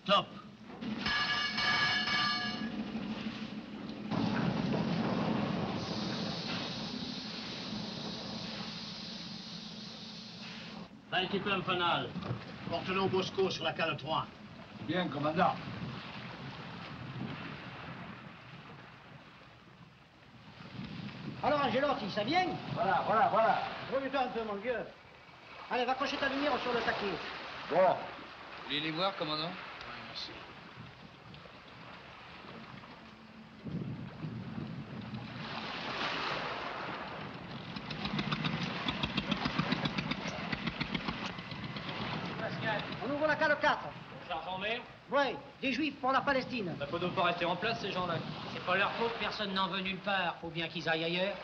Stop. Altiplano fanal. Porte-le Bosco sur la cale 3. Bien, commandant. Alors, Angelotti, ça vient? Voilà. Remets-toi un peu, mon vieux. Allez, va accrocher ta lumière sur le taquet. Bon. Vous voulez les voir, commandant? Oui, merci. On ouvre la cale 4. Sergent-Mer, Oui, des Juifs pour la Palestine. ça peut donc pas rester en place, ces gens-là. C'est pas leur faute, personne n'en veut nulle part. Faut bien qu'ils aillent ailleurs.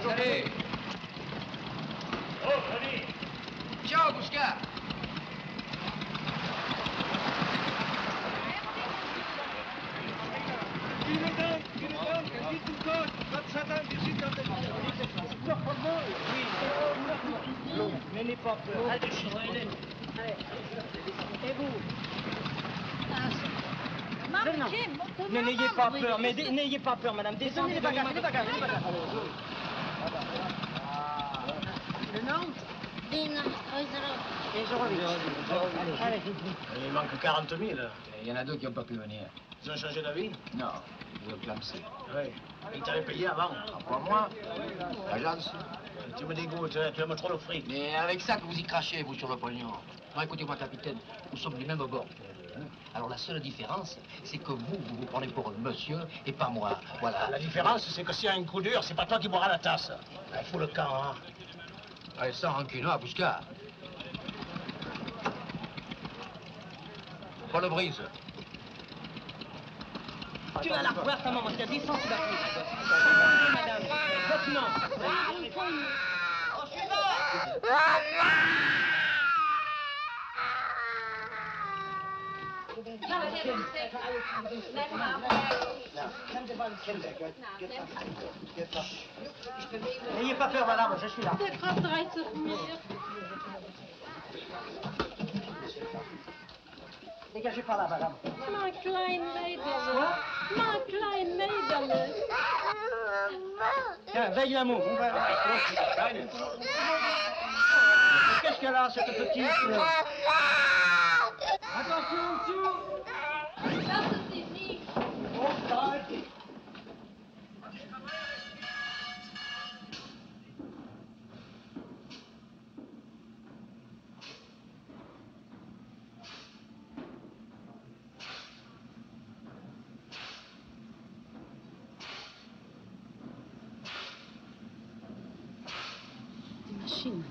Allez. Oh, Tony. Ciao, Bousca. Mais n'aie pas peur. Allez, Hélène. Et vous? Ne n'ayez pas peur, mais n'ayez pas peur, madame. Descendez Les bagages, les bagages, les bagages. Le nom? Et Zorovic. Allez. Il manque 40 000. Il y en a deux qui n'ont pas pu venir. Ils ont changé d'avis? Non, ils ont clamsé. Oui. Ils t'avaient payé avant. Pas moi. L'agence. Tu me dégoûtes, tu aimes trop le fric. Mais avec ça que vous y crachez, vous, sur le pognon. Non, écoutez-moi, capitaine, nous sommes du même bord. Alors la seule différence, c'est que vous prenez pour un monsieur et pas moi. Voilà. La différence, c'est que s'il y a un coup dur, c'est pas toi qui boiras la tasse. Il faut le camp, hein. Allez, sans rancune, à Bousca. Pas le brise. Tu vas la revoir, ta maman. Descends sous la clé. Descendez, madame. Votre nom. N'ayez pas peur, madame, je suis là. Der Kopf dreht sich mir. Dégagez par là, madame. Mein klein Mädel. Mein klein Mädel. Tiens, veille l'amour. Qu'est-ce qu'elle a, cette petite? Attention, en dessous. Lassen Sie sie. Die Maschine.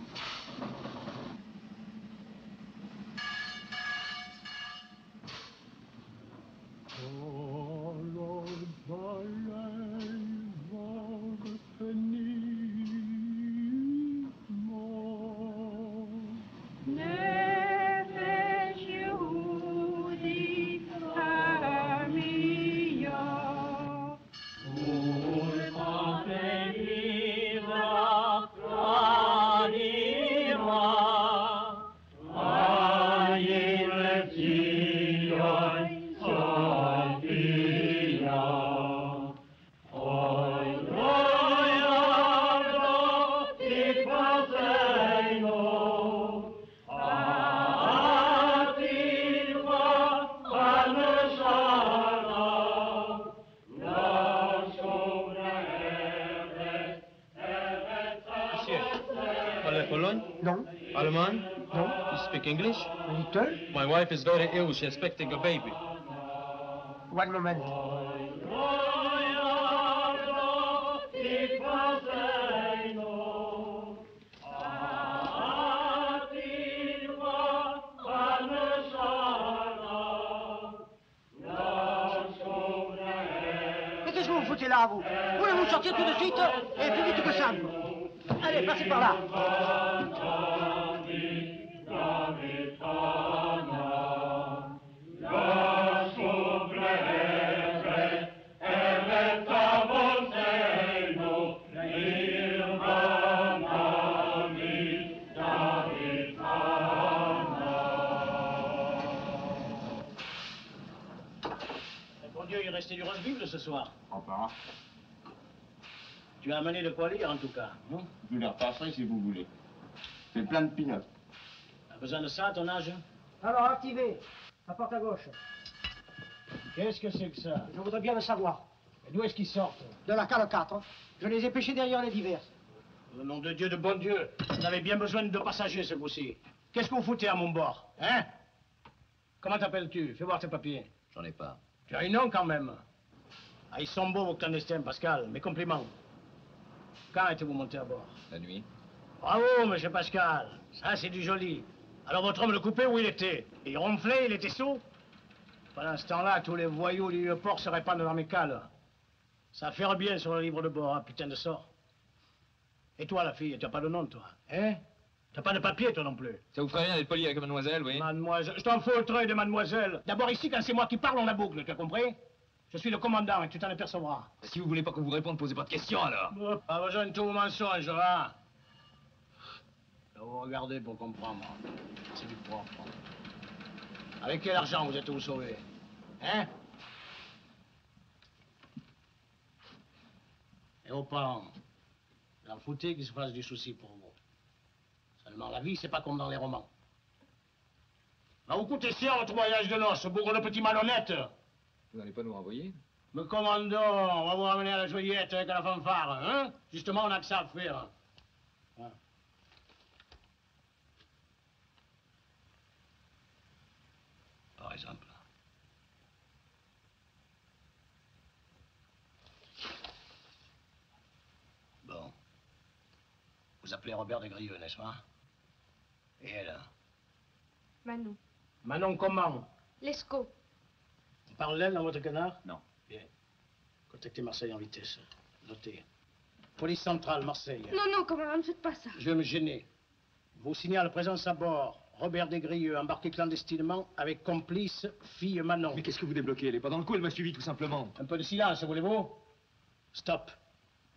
No. Allemand? No. You speak English? A little. My wife is very ill. She's expecting a baby. One moment. Mais qu'est-ce que vous foutez là, vous? Voulez-vous sortir tout de suite? Et plus vite que ça. Allez, passez par là. Bon Dieu, il restait du roast beef de ce soir. Enfin, Tu as amené de quoi lire en tout cas. Hein? je vous les repasserai si vous voulez. C'est plein de pinottes. T'as besoin de ça à ton âge? Alors, activez. La porte à gauche. Qu'est-ce que c'est que ça? Je voudrais bien le savoir. Et d'où est-ce qu'ils sortent? De la cale 4. Je les ai pêchés derrière les diverses. Au nom de Dieu, de bon Dieu, vous avez bien besoin de passagers ce coup-ci. Qu'est-ce que vous foutez à mon bord? Hein? Comment t'appelles-tu? Fais voir tes papiers. J'en ai pas. Tu as un nom quand même. Ah, ils sont beaux vos clandestins, Pascal. Mes compliments. Quand êtes-vous monté à bord? La nuit. Bravo, monsieur Pascal. Ça, c'est du joli. Alors, votre homme le coupé, où il était? Il ronflait, il était sous? Pendant ce temps-là, tous les voyous du port se répandent dans mes cales. Ça va faire bien sur le livre de bord, hein, putain de sort. Et toi, la fille, tu n'as pas de nom, toi? Hein? T'as pas de papier, toi non plus? Ça vous ferait rien d'être poli avec mademoiselle, oui? Mademoiselle, je t'en fous le treuil de mademoiselle. D'abord ici, quand c'est moi qui parle, on la boucle, tu as compris? Je suis le commandant et tu t'en apercevras. Si vous voulez pas qu'on vous réponde, posez pas de questions, alors. Pas besoin de tout vos mensonges, hein? Vous regardez pour comprendre. C'est du propre. Avec quel argent vous êtes-vous sauvés? Hein? Et vos parents? Vous en foutez qu'ils se fassent du souci pour vous. Seulement, la vie, c'est pas comme dans les romans. Va vous coûter cher votre voyage de noces, bougre de petit malhonnête. Vous n'allez pas nous renvoyer? Mais commandons, on va vous ramener à la joyette avec la fanfare, hein? Justement, on a que ça à faire. Hein? Par exemple. Bon. Vous appelez Robert de Grieux, n'est-ce pas? Et elle? Manon. Manon comment? Lescaut. On parle d'elle dans votre canard? Non. Bien. Contactez Marseille en vitesse. Notez. Police centrale, Marseille. Non, non, commandant, ne faites pas ça. Je vais me gêner. Vous signale présence à bord. Robert Desgrieux, embarqué clandestinement avec complice, fille Manon. Mais qu'est-ce que vous débloquez? Elle est pas dans le coup, elle m'a suivi tout simplement. Un peu de silence, voulez-vous? Stop.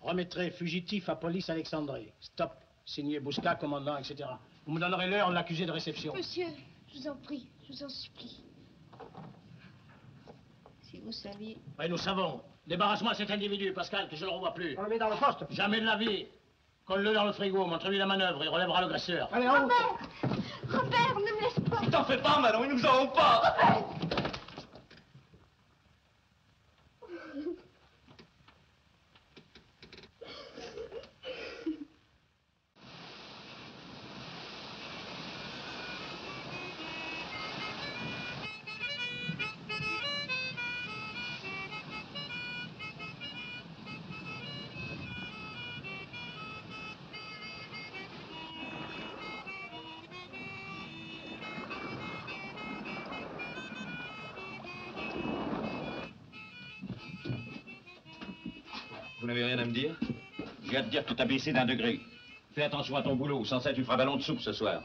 Remettrez fugitif à police Alexandrie. Stop. Signé Bousca, commandant, etc. Vous me donnerez l'heure de l'accusé de réception. Monsieur, je vous en prie, je vous en supplie. Si vous saviez... Oui, nous savons. Débarrasse-moi de cet individu, Pascal, que je ne le revois plus. On le met dans le poste. Jamais de la vie. Colle-le dans le frigo, montre-lui la manœuvre, il relèvera l'agresseur. Allez, en route. Robert, ne me laisse pas. T'en fais pas, Manon, ils nous auront pas! Vous n'avez rien à me dire? J'ai à te dire que tu t'as baissé d'un degré. Fais attention à ton boulot, sans ça tu feras ballon de soupe ce soir.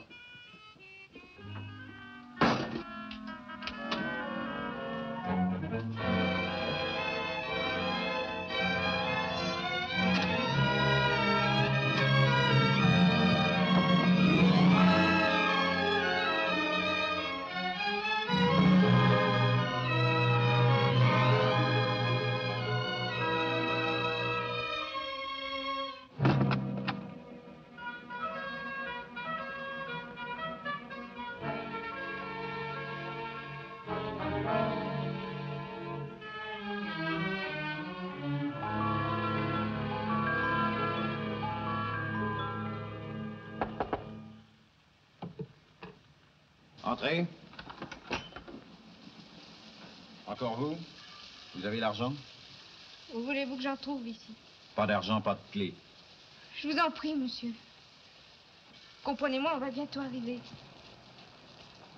Entrez. Encore vous? Vous avez l'argent? Où voulez-vous que j'en trouve ici? Pas d'argent, pas de clé. Je vous en prie, monsieur. Comprenez-moi, on va bientôt arriver.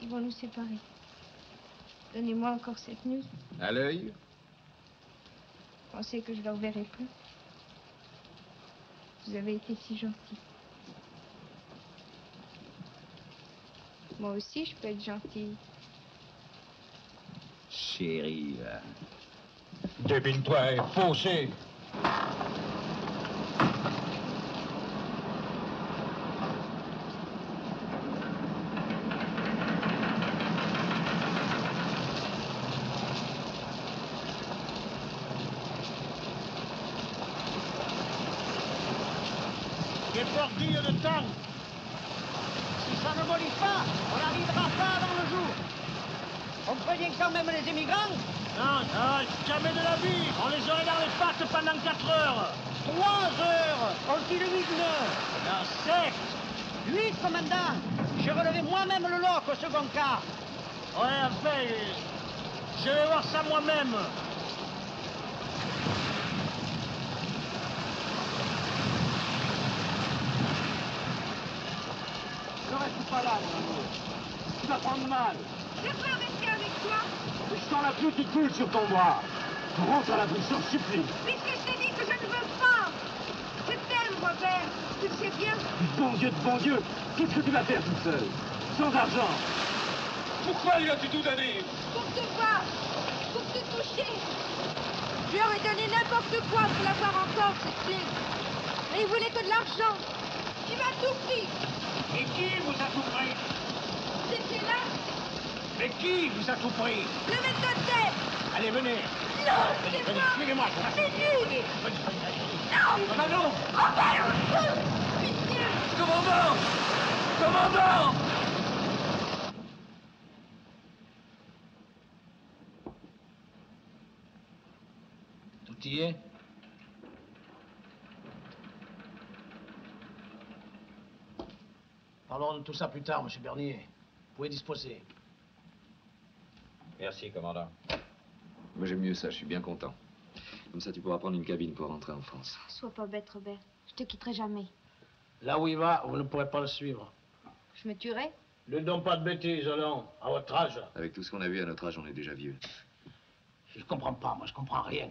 Ils vont nous séparer. Donnez-moi encore cette nuit. À l'œil? Pensez que je ne le reverrai plus. Vous avez été si gentil. Moi aussi, je peux être gentille. Chérie, va. Débine-toi et fauché. Des bordilles de temps. Si ça ne mollit pas, on n'arrivera pas avant le jour. On prévient quand même les émigrants. Non, non, jamais de la vie. On les aurait dans les pattes pendant 4 heures. 3 heures. On dit le 8-9. La secte. 8, commandant. J'ai relevé moi-même le loch au second quart. Ouais, enfin, je vais voir ça moi-même. Ne reste pas là, mon amour. Tu vas prendre mal. Je peux rester avec toi, Je sens la pluie qui coule sur ton bras. Rentre à la bouche, je supplie. puisque je t'ai dit que je ne veux pas. Je t'aime, Robert. Tu le sais bien. Bon Dieu, qu'est-ce que tu vas faire toute seule? Sans argent. Pourquoi lui as-tu tout donné? Pour te voir, pour te toucher. Je leur ai donné n'importe quoi pour l'avoir encore, cette clé. Mais ils voulaient que de l'argent. Tu m'as tout pris. Et qui vous a tout pris? C'était là, Mais qui vous a tout pris? le maître d'hôtel. Allez, venez. Non, Venez, c'est venez, pas. suivez-moi. C'est nul. Non. Manon. Robert. Pitié. Commandant! Commandant! Tout y est? Parlons de tout ça plus tard, monsieur Bernier. Vous pouvez disposer. Merci, commandant. Moi j'aime mieux ça, je suis bien content. Comme ça tu pourras prendre une cabine pour rentrer en France. Sois pas bête, Robert. Je te quitterai jamais. Là où il va, vous ne pourrez pas le suivre. Je me tuerai. Ne donc pas de bêtises, allons. À votre âge. Avec tout ce qu'on a vu à notre âge, on est déjà vieux. Je comprends pas, moi, je comprends rien.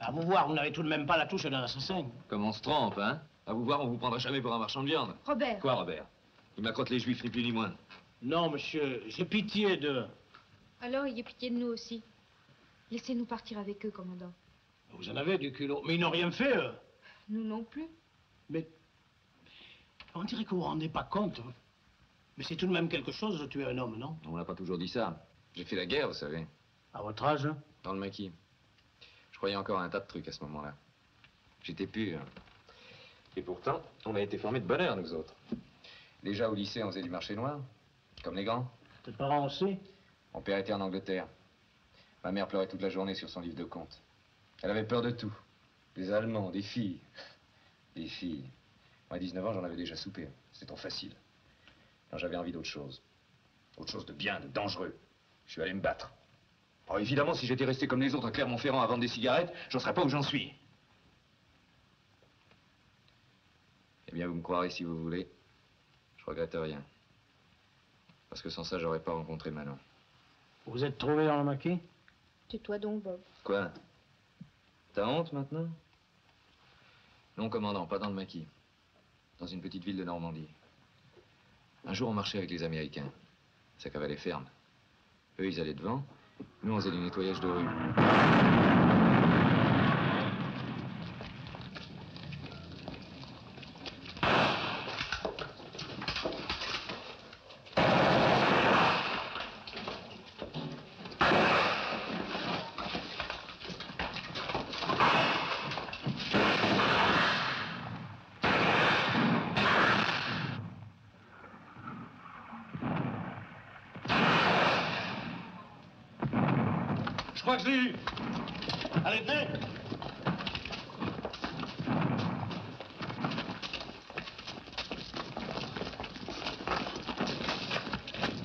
À vous voir, vous n'avez tout de même pas la touche d'un assassin. Comme on se trompe, hein? À vous voir, on vous prendra jamais pour un marchand de viande. Robert. Quoi, Robert? Il m'accrotte les juifs, ni plus ni moins. Non, monsieur, j'ai pitié d'eux. Alors, ayez pitié de nous aussi. Laissez-nous partir avec eux, commandant. Vous en avez du culot. Mais ils n'ont rien fait, eux. Nous non plus. Mais on dirait que vous vous rendez pas compte. Mais c'est tout de même quelque chose de tuer un homme, non? On n'a pas toujours dit ça. J'ai fait la guerre, vous savez, À votre âge, hein? dans le maquis. Je croyais encore à un tas de trucs à ce moment-là. J'étais pur. Et pourtant, on a été formés de bonne heure, nous autres. Déjà au lycée, on faisait du marché noir, comme les grands. Tes parents aussi? Mon père était en Angleterre. Ma mère pleurait toute la journée sur son livre de comptes. Elle avait peur de tout. Des Allemands, des filles. Des filles. Moi, à 19 ans, j'en avais déjà soupé. C'était trop facile. Alors j'avais envie d'autre chose. Autre chose de bien, de dangereux. Je suis allé me battre. Oh, évidemment, si j'étais resté comme les autres à Clermont-Ferrand à vendre des cigarettes, j'en serais pas où j'en suis. Eh bien, vous me croirez si vous voulez. Je regrette rien. Parce que sans ça, j'aurais pas rencontré Manon. Vous êtes trouvé dans le maquis? Tais-toi donc, Bob. Quoi? T'as honte maintenant? Non, commandant, pas dans le maquis. Dans une petite ville de Normandie. Un jour, on marchait avec les Américains. Ça cavalait ferme. Eux, ils allaient devant. Nous, on faisait du nettoyage de rue. Je crois que je l'ai eu. Allez, venez.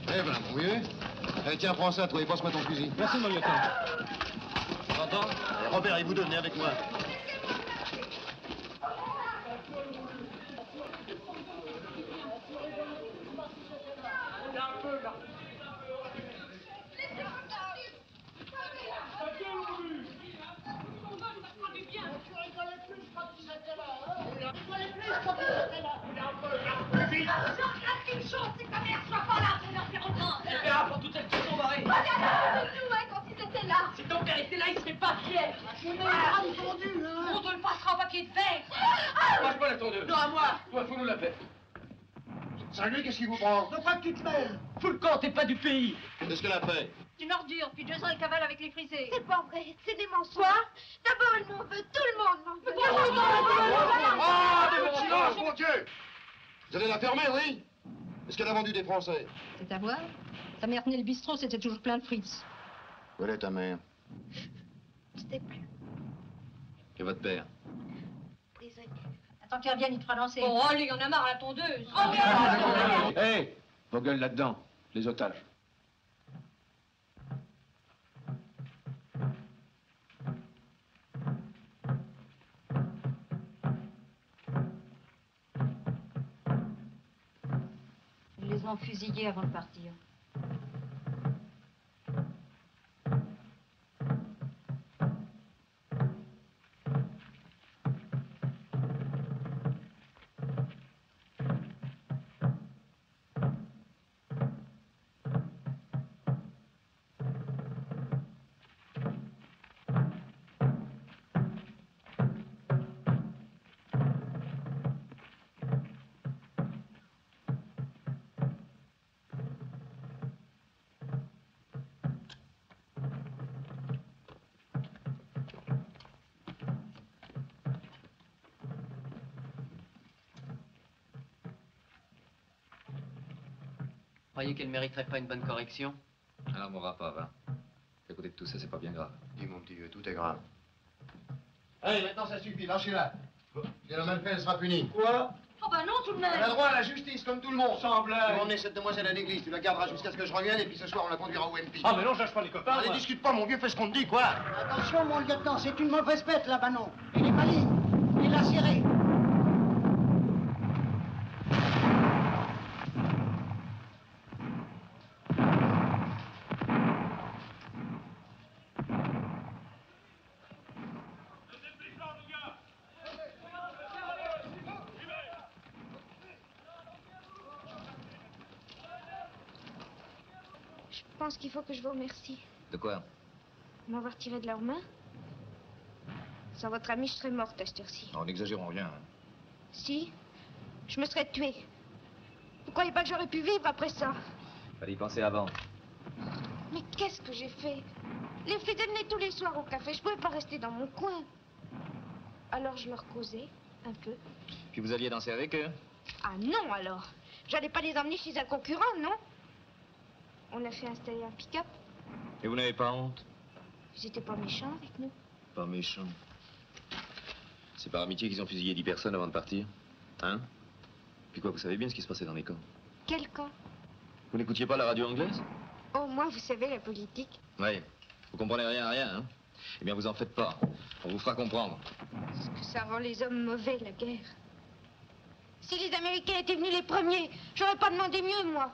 Eh ben, mon vieux. Eh, tiens, prends ça, toi, et passe-moi ton fusil. Merci, mon lieutenant. T'entends? Robert, il vous donne, venez avec moi. père était là, il serait pas fier. On te le passera au papier de verre. Lâche pas la tondeuse. Non, à moi. Toi, faut nous la paix. Salut, qu'est-ce qui vous prend? De quoi que tu te mêles? Tout le camp, t'es pas du pays. Qu'est-ce qu'elle a fait? Une ordure, puis 2 ans elle cavale avec les frisés. C'est pas vrai, c'est des mensonges. Quoi? D'abord, elle m'en veut, tout le monde m'en veut. Ah, des bons silence, mon Dieu! Vous allez la fermer, oui? Est-ce qu'elle a vendu des Français? C'est à voir. Ta mère tenait le bistrot, c'était toujours plein de frites. Où est ta mère? Je sais plus. Et votre père? Désolé. Attends qu'il revienne, il te fera danser. Oh, allez, y en a marre, la tondeuse. Hé, vos gueules là-dedans, les otages. Ils les ont fusillés avant de partir. Vous croyez qu'elle mériterait pas une bonne correction? Alors, mon rapport, va. À côté de tout ça, c'est pas bien grave. Dis, mon petit vieux, tout est grave. Allez, maintenant ça suffit, lâchez-la. Si elle a mal fait, elle sera punie. Quoi? Oh ben non, tout de même. Elle a droit à la justice, comme tout le monde. Sans Tu blague. vas emmener cette demoiselle à l'église, tu la garderas jusqu'à ce que je revienne, et puis ce soir, on la conduira au MP. Ah, mais non, je lâche pas les copains. Allez, moi. discute pas, mon vieux, fais ce qu'on te dit, quoi. Attention, mon lieutenant, c'est une mauvaise bête, là-bas, non. Elle est maligne. Il l'a serrée. Je pense qu'il faut que je vous remercie De quoi? de m'avoir tiré de leurs mains. Sans votre ami, je serais morte à cette heure-ci. Non, n'exagérons rien. Hein. Si, je me serais tuée. Vous croyez pas que j'aurais pu vivre après ça? Fallait y penser avant. Mais qu'est-ce que j'ai fait? Les filles venaient tous les soirs au café, je pouvais pas rester dans mon coin. Alors je leur causais un peu. Puis vous alliez danser avec eux? Ah non alors, j'allais pas les emmener chez un concurrent, non? On a fait installer un pick-up. Et vous n'avez pas honte? Ils étaient pas méchants avec nous. Pas méchant. C'est par amitié qu'ils ont fusillé 10 personnes avant de partir? Hein? Puis quoi, vous savez bien ce qui se passait dans les camps? Quel camp? Vous n'écoutiez pas la radio anglaise? Oh, moi, vous savez, la politique. Oui. Vous comprenez rien à rien, hein? Eh bien, vous en faites pas. On vous fera comprendre. Parce que ça rend les hommes mauvais, la guerre. Si les Américains étaient venus les premiers, j'aurais pas demandé mieux, moi.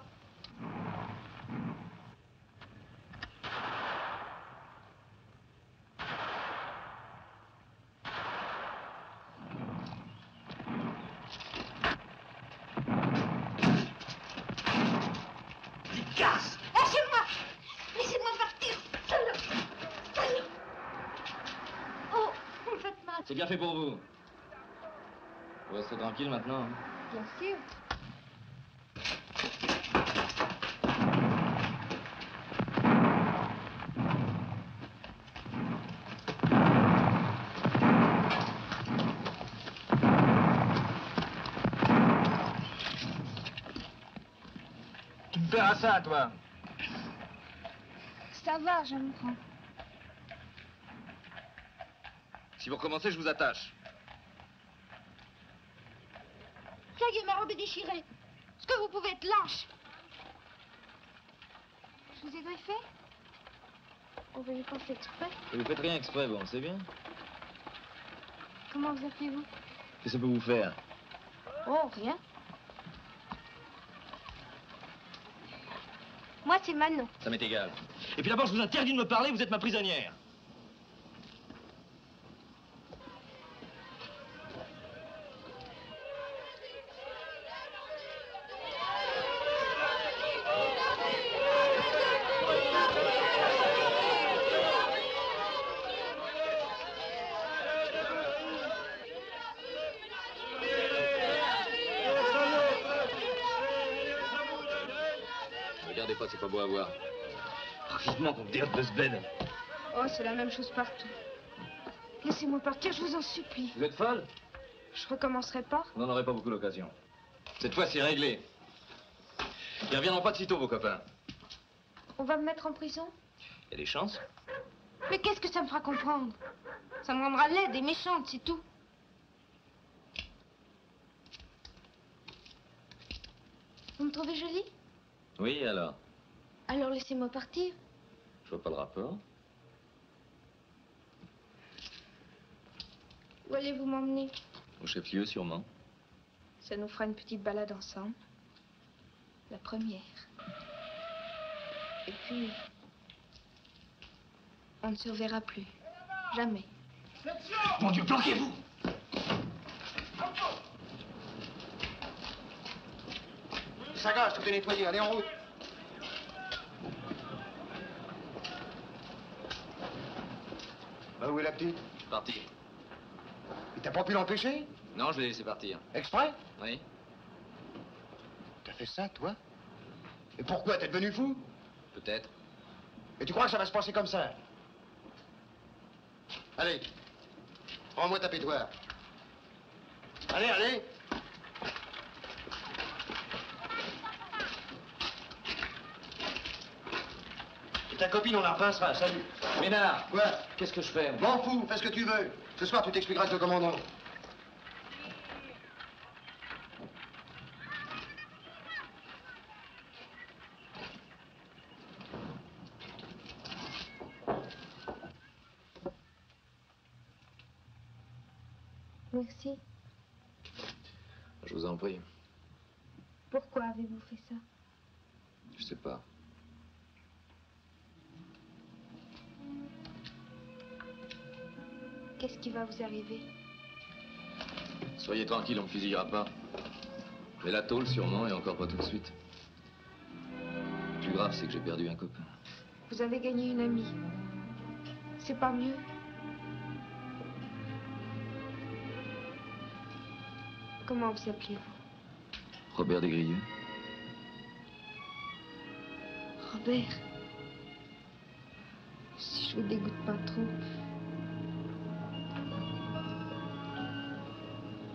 Lâchez-moi! Laissez-moi partir! Oh, vous me faites mal. C'est bien fait pour vous. Vous restez tranquille maintenant. Hein? Bien sûr. Tu me paieras ça, toi. Ça va, je me prends. Si vous recommencez, je vous attache. Ça y est, ma robe est déchirée. Est-ce que vous pouvez être lâche? Je vous ai greffé? On ne pas fait exprès. Et vous faites rien exprès, bon, c'est bien. Comment vous appelez-vous? Qu'est-ce que ça peut vous faire? Oh, rien. Moi, c'est Manon. Ça m'est égal. Et puis d'abord, je vous interdis de me parler, vous êtes ma prisonnière. regardez pas, c'est pas beau à voir. Vivement qu'on me dérobe de ce bled. Oh, c'est la même chose partout. Laissez-moi partir, je vous en supplie. Vous êtes folle? Je recommencerai pas. Vous n'en aurez pas beaucoup l'occasion. Cette fois, c'est réglé. Ils reviendront pas de sitôt, vos copains. On va me mettre en prison? Il y a des chances. Mais qu'est-ce que ça me fera comprendre? Ça me rendra laide et méchante, c'est tout. Vous me trouvez jolie? Oui, alors? Alors laissez-moi partir. Je vois pas le rapport. Où allez-vous m'emmener? Au chef-lieu, sûrement. Ça nous fera une petite balade ensemble. La première. Et puis, on ne se reverra plus. Jamais. Mon Dieu, planquez-vous! Ça gage, tout est nettoyé, allez en route. Bah, où est la petite? Parti. Et t'as pas pu l'empêcher? Non, je l'ai laissé partir. Exprès? Oui. T'as fait ça, toi? Et pourquoi? T'es devenu fou? Peut-être. Et tu crois que ça va se passer comme ça? Allez, rends-moi ta pétoire. Allez, allez. Et ta copine, on la repincera, salut. Ménard. Quoi? Qu'est-ce que je fais? M'en fous, fais ce que tu veux. Ce soir, tu t'expliqueras avec le commandant. Merci. Je vous en prie. Pourquoi avez-vous fait ça? Je sais pas. Qu'est-ce qui va vous arriver? Soyez tranquille, on me fusillera pas. Mais la tôle, sûrement, et encore pas tout de suite. Le plus grave, c'est que j'ai perdu un copain. Vous avez gagné une amie. C'est pas mieux? Comment vous appelez-vous? Robert Desgrieux. Robert. Si je vous dégoûte pas trop.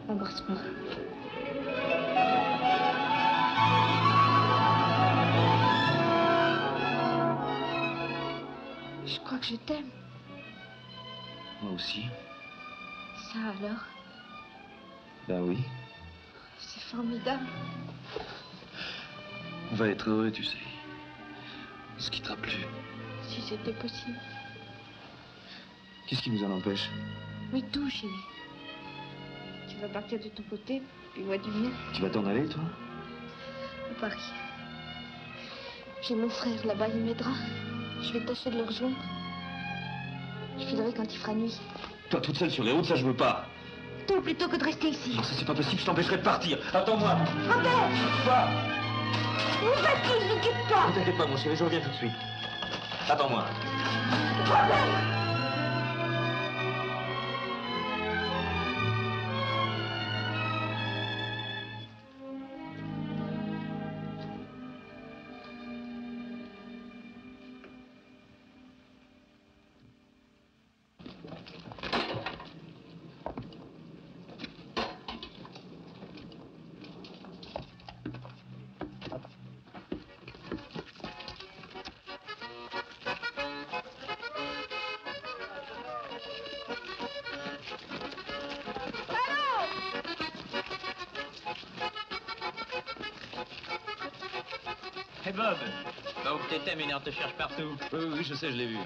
Embrasse-moi. Je crois que je t'aime. Moi aussi. Ça alors? Ben oui. C'est formidable. On va être heureux, tu sais. On se quittera plus. Si c'était possible. Qu'est-ce qui nous en empêche? Oui, tout, chérie. Tu vas partir de ton côté, puis moi du mien. Tu vas t'en aller, toi? À Paris. J'ai mon frère là-bas, il m'aidera. Je vais tâcher de le rejoindre. Je filerai quand il fera nuit. Toi, toute seule sur les routes, ça, je veux pas. Tout plutôt que de rester ici. Non, ça, c'est pas possible, je t'empêcherai de partir. Attends-moi. Robert! Quoi? Où vas-tu? Ne me quitte pas! Ne t'inquiète pas, mon chéri, je reviens tout de suite. Attends-moi. Robert! Hey Bob, va où t'étais, Ménard te cherche partout. Oui, je sais, je l'ai vu.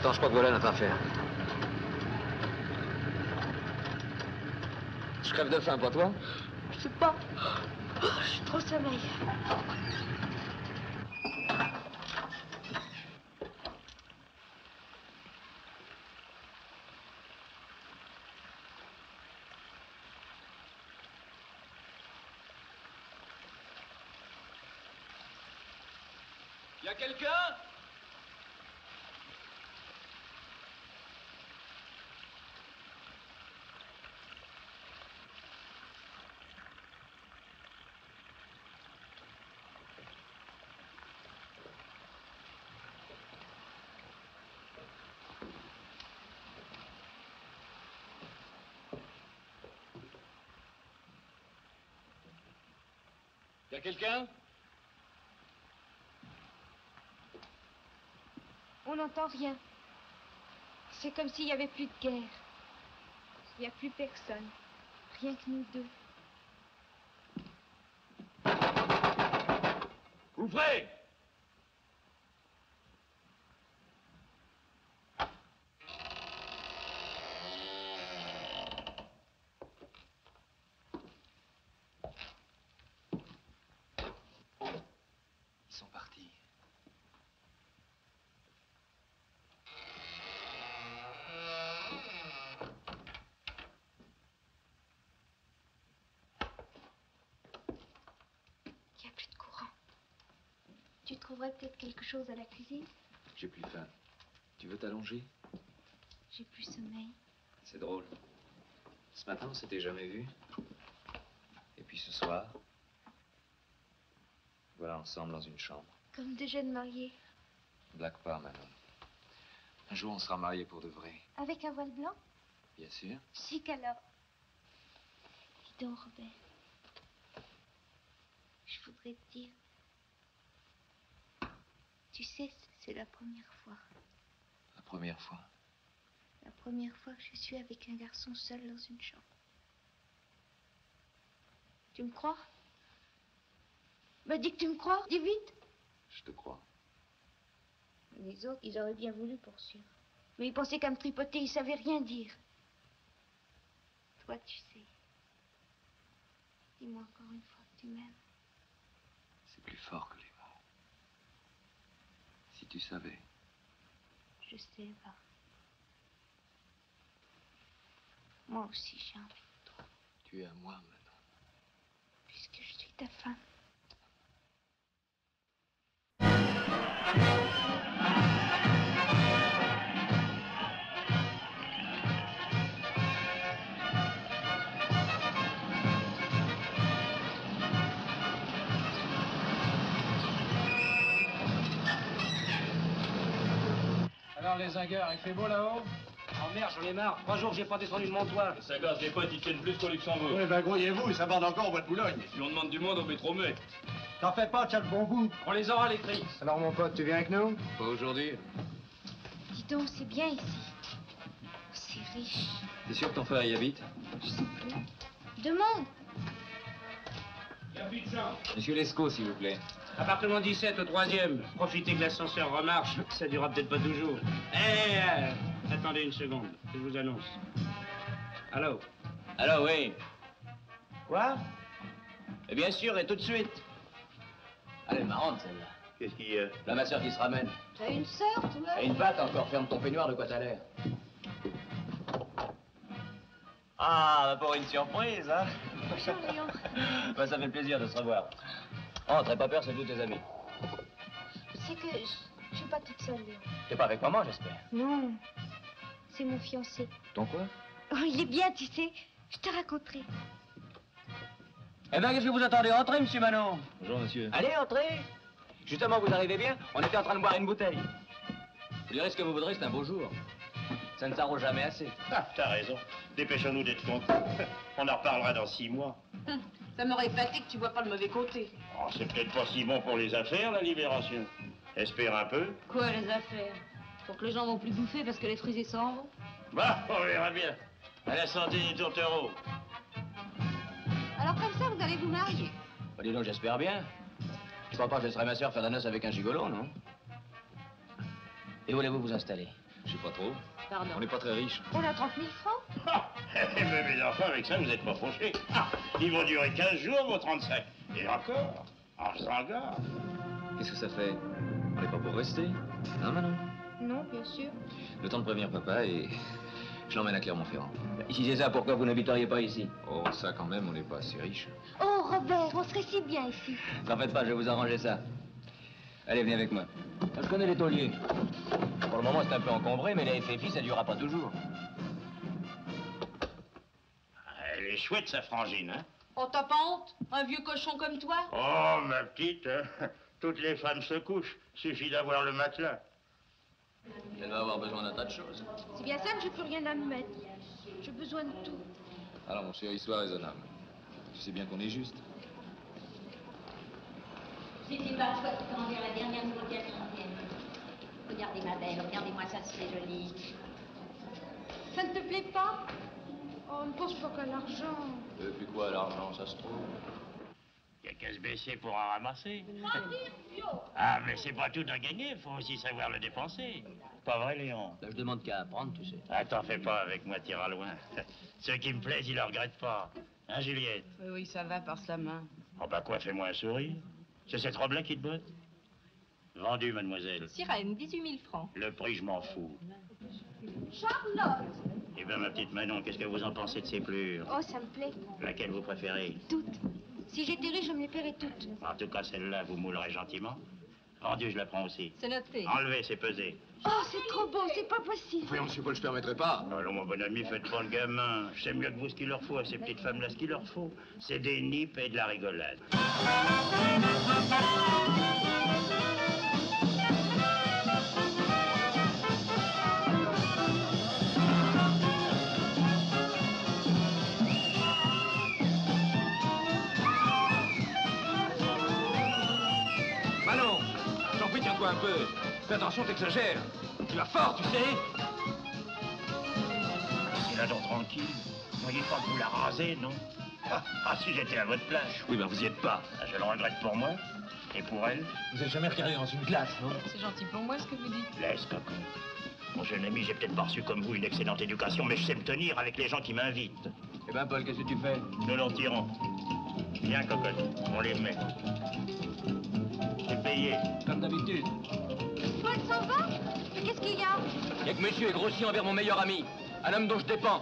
Attends, je crois que voilà notre affaire. Je crève de faim, pas toi? Je sais pas. Oh, j'ai trop sommeil. Y a quelqu'un? Y a quelqu'un? On n'entend rien. C'est comme s'il n'y avait plus de guerre. Il n'y a plus personne. Rien que nous deux. Ouvrez! Ils sont partis. Il n'y a plus de courant. Tu trouverais peut-être quelque chose à la cuisine? J'ai plus faim. Tu veux t'allonger? J'ai plus sommeil. C'est drôle. Ce matin, on s'était jamais vus. Et puis ce soir, voilà ensemble dans une chambre. Comme des jeunes mariés. Blague pas, Manon. Un jour, on sera mariés pour de vrai. Avec un voile blanc? Bien sûr. Chic alors. Dis donc, Robert. Je voudrais te dire... Tu sais, c'est la première fois. La première fois. La première fois que je suis avec un garçon seul dans une chambre. Tu me crois? Bah, dis que tu me crois. Dis vite. Je te crois. Les autres, ils auraient bien voulu poursuivre. Mais ils pensaient qu'à me tripoter, ils savaient rien dire. Toi, tu sais. Dis-moi encore une fois que tu m'aimes. C'est plus fort que les mots. Si tu savais. Je sais, va. Moi aussi, j'ai envie de toi. Tu es à moi, Manon. Puisque je suis ta femme. Alors les zingueurs, il fait beau là-haut? Oh merde, j'en ai marre. 3 jours que j'ai pas descendu de mon toit. Ça gosse des potes, ils tiennent plus qu'au Luxembourg. Oui, ben grouillez-vous, ça bande encore au bois de Boulogne. Si on demande du monde, on met trop muet. T'en fais pas, tu as le bon goût. On les aura, les cris. Alors mon pote, tu viens avec nous? Pas aujourd'hui. Dis donc, c'est bien ici. C'est riche. T'es sûr que ton frère y habite? Je sais plus. Demande. Y a plus de gens. Monsieur Lescaut, s'il vous plaît. Appartement 17 au 3e. Profitez que l'ascenseur remarche. Ça durera peut-être pas toujours. Attendez une seconde, je vous annonce. Allô? Alors oui. Quoi? Et bien sûr, et tout de suite. Elle est marrante, celle-là. Qu'est-ce qu'il y a? La ma soeur qui se ramène. T'as une sœur, toi? Et une patte encore, ferme ton peignoir, de quoi t'as l'air. Ah, bah pour une surprise, hein? Bonjour, Léon. Bah ça fait plaisir de se revoir. Entre, n'aie pas peur, c'est tous tes amis. C'est que je suis pas toute seule, Léon. T'es pas avec maman, j'espère? Non, c'est mon fiancé. Ton quoi? Oh, il est bien, tu sais. Je te raconterai. Eh ben, qu'est-ce que vous attendez? Entrez, monsieur Manon. Bonjour, monsieur. Allez, entrez. Justement, vous arrivez bien, on était en train de boire une bouteille. Vous direz ce que vous voudrez, c'est un beau jour. Ça ne s'arrose jamais assez. Ah, t'as raison. Dépêchons-nous d'être contents. On en reparlera dans 6 mois. Ça m'aurait épaté que tu vois pas le mauvais côté. Oh, c'est peut-être pas si bon pour les affaires, la libération. Espère un peu. Quoi, les affaires? Pour que les gens vont plus bouffer parce que les frisés s'en vont? Bah, on verra bien. À la santé des tourtereaux. Alors comme ça, vous allez vous marier? Bah, dis donc, j'espère bien. Je crois pas que je laisserai ma soeur faire la noce avec un gigolo, non? Et voulez-vous vous installer? Je sais pas trop. Pardon. On n'est pas très riches. On a 30 000 francs. Mais mes enfants, avec ça, vous n'êtes pas fauchés. Ah, ils vont durer 15 jours, vos 35. Et encore, en s'engare. Qu'est-ce que ça fait? On n'est pas pour rester. Hein, Manon? Non, bien sûr. Le temps de prévenir papa et je l'emmène à Clermont-Ferrand. Si c'est ça, pourquoi vous n'habiteriez pas ici? Oh, ça quand même, on n'est pas assez riches. Oh, Robert, on serait si bien ici. N'en faites pas, je vais vous arranger ça. Allez, venez avec moi. Je connais les tauliers. Pour le moment, c'est un peu encombré, mais la FFI, ça durera pas toujours. Elle est chouette, sa frangine, hein? Oh, t'as pas honte? Un vieux cochon comme toi? Oh, ma petite, hein, toutes les femmes se couchent. Suffit d'avoir le matelas. Elle va avoir besoin d'un tas de choses. C'est bien ça que j'ai plus rien à me mettre. J'ai besoin de tout. Alors, mon chéri, sois raisonnable. Tu sais bien qu'on est juste. C'était pas chouette quand dire la dernière nouveauté à Saint-Étienne. Regardez ma belle, regardez-moi ça, c'est joli. Ça ne te plaît pas? Oh, ne pense pas qu'à l'argent. Et puis quoi, l'argent, ça se trouve? Il n'y a qu'à se baisser pour en ramasser. Ah, mais c'est pas tout à gagner, faut aussi savoir le dépenser. Pas vrai, Léon? Là, je demande qu'à apprendre, tu sais. Ah, t'en fais pas avec moi, tire à loin. Ceux qui me plaisent, ils le regrettent pas. Hein, Juliette? Oui, ça va, passe la main. Oh, bah quoi, fais-moi un sourire. C'est cette robe-là qui te botte? Vendu, mademoiselle. Sirène, 18 000 francs. Le prix, je m'en fous. Charlotte! Eh bien, ma petite Manon, qu'est-ce que vous en pensez de ces plures? Oh, ça me plaît. Laquelle vous préférez? Toutes. Si j'étais riche, je me les paierais toutes. En tout cas, celle-là, vous moulerez gentiment. Vendu, je la prends aussi. C'est noté. Enlevez, c'est pesé. Oh, c'est trop beau, c'est pas possible. Voyons, monsieur Paul, je ne permettrai pas. Alors, mon bon ami, faites pas le gamin. Je sais mieux que vous ce qu'il leur faut à ces petites femmes-là. Ce qu'il leur faut, c'est des nippes et de la rigolade. Manon, j'en prie, tiens-toi un peu. Fais attention, t'exagères. Tu vas fort, tu sais. C'est là donc tranquille. Vous voyez pas que vous la rasez, non? Si j'étais à votre place. Oui, ben vous y êtes pas. Ah, je le regrette pour moi. Et pour elle? Vous n'avez jamais regardé dans une glace, non? C'est gentil pour moi ce que vous dites. Laisse, coco. Mon jeune ami, j'ai peut-être pas reçu comme vous une excellente éducation, mais je sais me tenir avec les gens qui m'invitent. Eh ben, Paul, qu'est-ce que tu fais? Nous l'en tirons. Viens, cocotte, on les met. C'est payé. Comme d'habitude. Paul s'en va? Mais qu'est-ce qu'il y a? Il y a que monsieur est grossier envers mon meilleur ami. Un homme dont je dépends.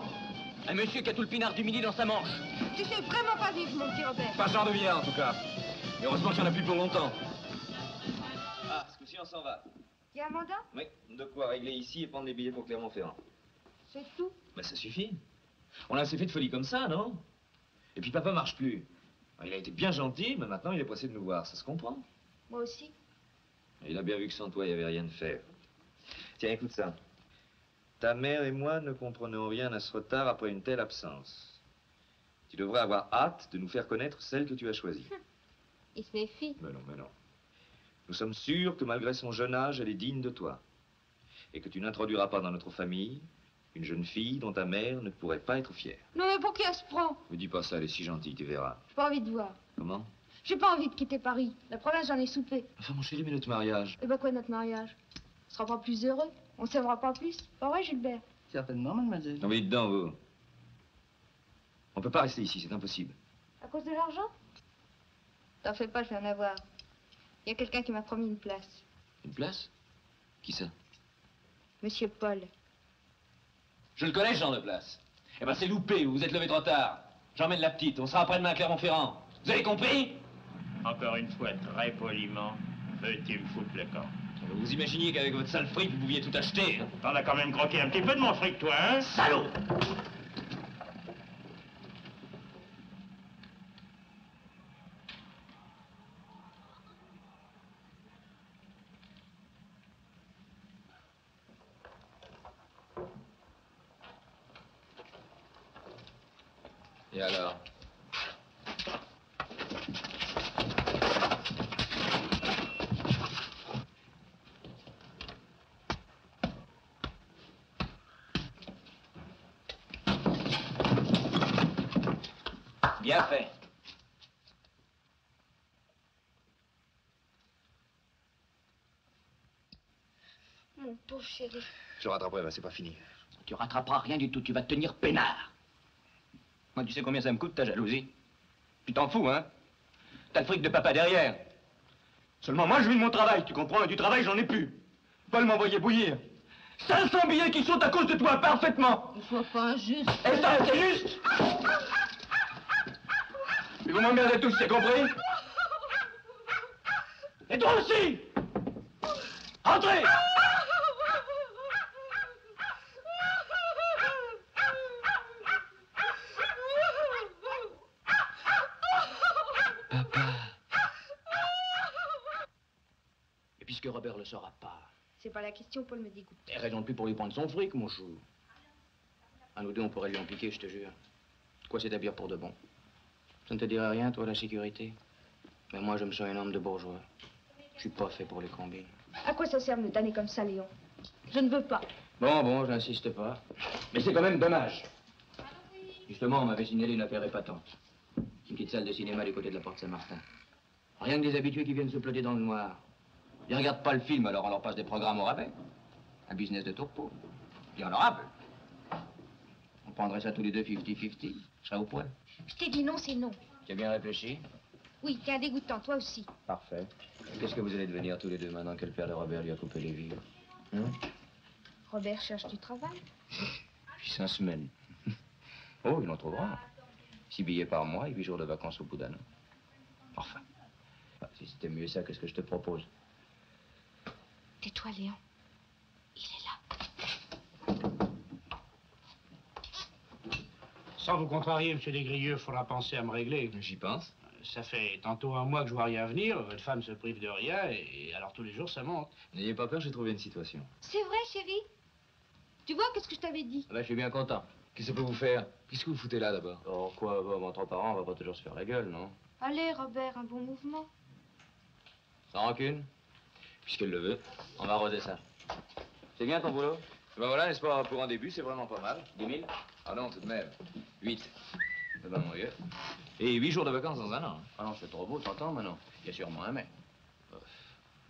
Un monsieur qui a tout le pinard du midi dans sa manche. Tu sais vraiment pas vivre, mon petit Robert. Pas genre de vieillard, en tout cas. Et heureusement qu'il n'y en a plus pour longtemps. Ah, ce coup-ci, on s'en va. Il y a un mandat? Oui, de quoi régler ici et prendre les billets pour Clermont-Ferrand. C'est tout. Ben, ça suffit. On a assez fait de folie comme ça, non? Et puis papa marche plus. Il a été bien gentil, mais maintenant il est pressé de nous voir, ça se comprend. Moi aussi. Il a bien vu que sans toi, il n'y avait rien de faire. Tiens, écoute ça. Ta mère et moi ne comprenons rien à ce retard après une telle absence. Tu devrais avoir hâte de nous faire connaître celle que tu as choisie. Il se méfie. Mais non, mais non. Nous sommes sûrs que malgré son jeune âge, elle est digne de toi. Et que tu n'introduiras pas dans notre famille une jeune fille dont ta mère ne pourrait pas être fière. Non, mais pour qui elle se prend? Ne dis pas ça, elle est si gentille, tu verras. J'ai pas envie de voir. Comment? J'ai pas envie de quitter Paris. La province, j'en ai soupé. Enfin, mon chéri, mais notre mariage. Et bah quoi, notre mariage? On sera pas plus heureux? On s'aimera pas plus? Pas vrai, Gilbert? Certainement, mademoiselle. Non, mais dites donc, vous. On peut pas rester ici, c'est impossible. À cause de l'argent? T'en fais pas, je vais en avoir. Il y a quelqu'un qui m'a promis une place. Une place? Qui ça? Monsieur Paul. Je le connais, ce genre de place. Eh ben, c'est loupé, vous vous êtes levé trop tard. J'emmène la petite, on sera après-demain à Clermont-Ferrand. Vous avez compris? Encore une fois, très poliment, veux-tu me foutre le camp? Vous imaginiez qu'avec votre sale fric, vous pouviez tout acheter, hein? T'en as quand même croqué un petit peu de mon fric, toi, hein? Salaud! Et alors? Bien fait. Mon pauvre chéri. Je le rattraperai, c'est pas fini. Tu rattraperas rien du tout, tu vas te tenir peinard. Moi, tu sais combien ça me coûte, ta jalousie? Tu t'en fous, hein? T'as le fric de papa derrière. Seulement moi, je vis de mon travail, tu comprends? Et du travail, j'en ai plus. Paul m'a envoyé bouillir. 500 billets qui sautent à cause de toi, parfaitement. Ne sois pas injuste. Et ça, c'est juste. Mais vous m'emmerdez tous, c'est compris? Et toi aussi! Entrez! Et puisque Robert le saura pas, C'est pas la question, Paul me dégoûte. et raison de plus pour lui prendre son fric, mon chou. À nous deux, on pourrait lui en piquer, je te jure. Quoi s'établir pour de bon. Ça ne te dirait rien, toi, la sécurité? Mais moi, je me sens un homme de bourgeois. Je suis pas fait pour les combines. À quoi ça sert de me damner comme ça, Léon? Je ne veux pas. Bon, j'insiste pas. Mais c'est quand même dommage. Justement, on m'avait signalé une affaire épatante. Une petite salle de cinéma du côté de la Porte Saint-Martin. Rien que des habitués qui viennent se plotter dans le noir. Ils regardent pas le film, alors on leur passe des programmes au rabais. Un business de tourpeau. Bien honorable. On prendrait ça tous les deux 50-50. Je serais au point. Je t'ai dit non, c'est non. Tu as bien réfléchi? Oui, t'es un dégoûtant, toi aussi. Parfait. Qu'est-ce que vous allez devenir tous les deux maintenant que le père de Robert lui a coupé les vivres? Robert cherche du travail. Puis 5 semaines. Oh, il en trouvera. 6 billets par mois et 8 jours de vacances au bout d'un an. Enfin. Si c'était mieux ça que ce que je te propose. Tais-toi, Léon. Il est là. Sans vous contrarier, monsieur Desgrieux, il faudra penser à me régler. J'y pense. Ça fait tantôt un mois que je vois rien venir, votre femme se prive de rien, et alors tous les jours ça monte. N'ayez pas peur, j'ai trouvé une situation. C'est vrai, chérie. Tu vois, qu'est-ce que je t'avais dit? Ah ben, je suis bien content. Qu'est-ce que ça peut vous faire? Qu'est-ce que vous foutez là, d'abord? Oh, quoi, entre parents, on va pas toujours se faire la gueule, non? Allez, Robert, un bon mouvement. Sans rancune? Puisqu'elle le veut, on va arroser ça. C'est bien ton boulot? Ben voilà, n'est-ce pas, pour un début, c'est vraiment pas mal. 10 000? Ah non, tout de même. 8. C'est pas mon vieux. Et 8 jours de vacances dans un an. Ah non, c'est trop beau, t'entends, maintenant? Il y a sûrement un mais.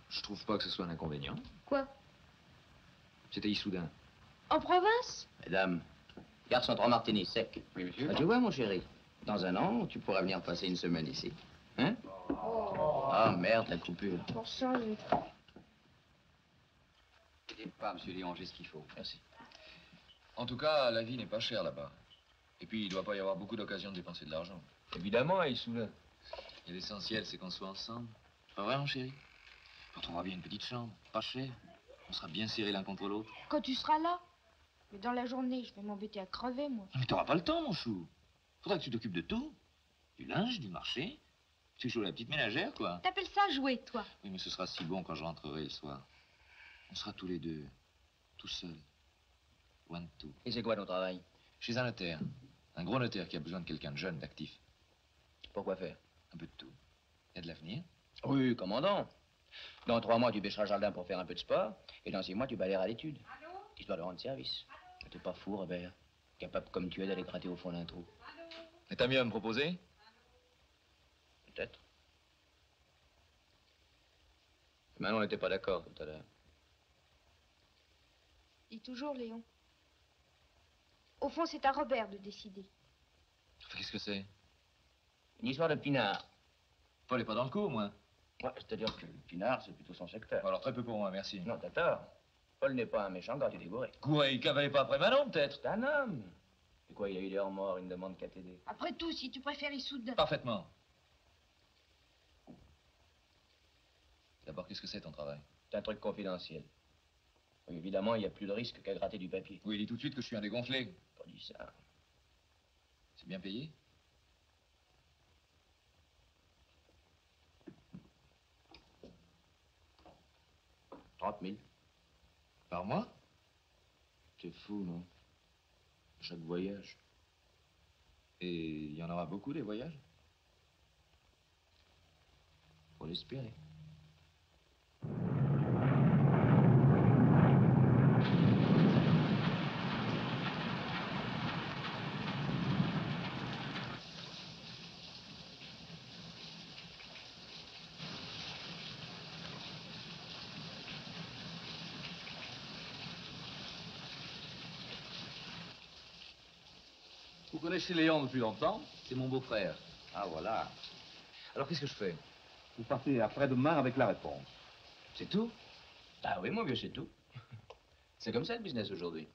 Je trouve pas que ce soit un inconvénient. Quoi? C'était Issoudun. En province? Mesdames, garde son 3 martinis sec. Oui, monsieur. Ah, tu vois, mon chéri, dans un an, tu pourras venir passer une semaine ici. Hein? Ah, merde, la coupure. Pour changer. N'hésitez pas, monsieur Léon, j'ai ce qu'il faut. Merci. En tout cas, la vie n'est pas chère là-bas. Et puis, il doit pas y avoir beaucoup d'occasions de dépenser de l'argent. Évidemment, à Issoudun. Et l'essentiel, c'est qu'on soit ensemble. Pas vrai, mon chéri? On trouvera bien une petite chambre, pas cher. On sera bien serrés l'un contre l'autre. Quand tu seras là. Mais dans la journée, je vais m'embêter à crever, moi. Mais t'auras pas le temps, mon chou. Faudra que tu t'occupes de tout. Du linge, du marché. Tu joues la petite ménagère, quoi. T'appelles ça jouer, toi? Oui, mais ce sera si bon quand je rentrerai le soir. On sera tous les deux, tout seuls, loin de tout. Et c'est quoi ton travail? Chez un notaire. Un gros notaire qui a besoin de quelqu'un de jeune, d'actif. Pourquoi faire? Un peu de tout. Il y a de l'avenir. Oui, commandant. Dans 3 mois, tu baisseras le jardin pour faire un peu de sport. Et dans 6 mois, tu balayeras à l'étude. Histoire de rendre service. T'es pas fou, Robert. Capable comme tu es d'aller gratter au fond d'un trou. Et t'as mieux à me proposer? Peut-être. Maintenant, on n'était pas d'accord tout à l'heure. Dis toujours, Léon. Au fond, c'est à Robert de décider. Qu'est-ce que c'est? Une histoire de pinard. Paul est pas dans le coup, moi. Ouais, c'est-à-dire que le pinard, c'est plutôt son secteur. Alors, très peu pour moi, merci. Non, t'as tort. Paul n'est pas un méchant gars, tu t'es gouré. Gouré, il cavalait pas après Manon, peut-être? C'est un homme. Et quoi, il a eu des remords, il ne demande qu'à t'aider. Après tout, si tu préfères Issoudun. Parfaitement. D'abord, qu'est-ce que c'est ton travail? C'est un truc confidentiel. Oui, évidemment, il n'y a plus de risque qu'à gratter du papier. Oui, il dit tout de suite que je suis un dégonflé. Pas dit ça. C'est bien payé? « 30 000. Par mois? T'es fou, non? Chaque voyage. Et il y en aura beaucoup, des voyages? Faut l'espérer. Vous connaissez Léon depuis longtemps? C'est mon beau-frère. Ah, voilà. Alors, qu'est-ce que je fais? Vous partez après-demain avec la réponse. C'est tout? Ah oui, mon vieux, c'est tout. C'est comme ça le business aujourd'hui.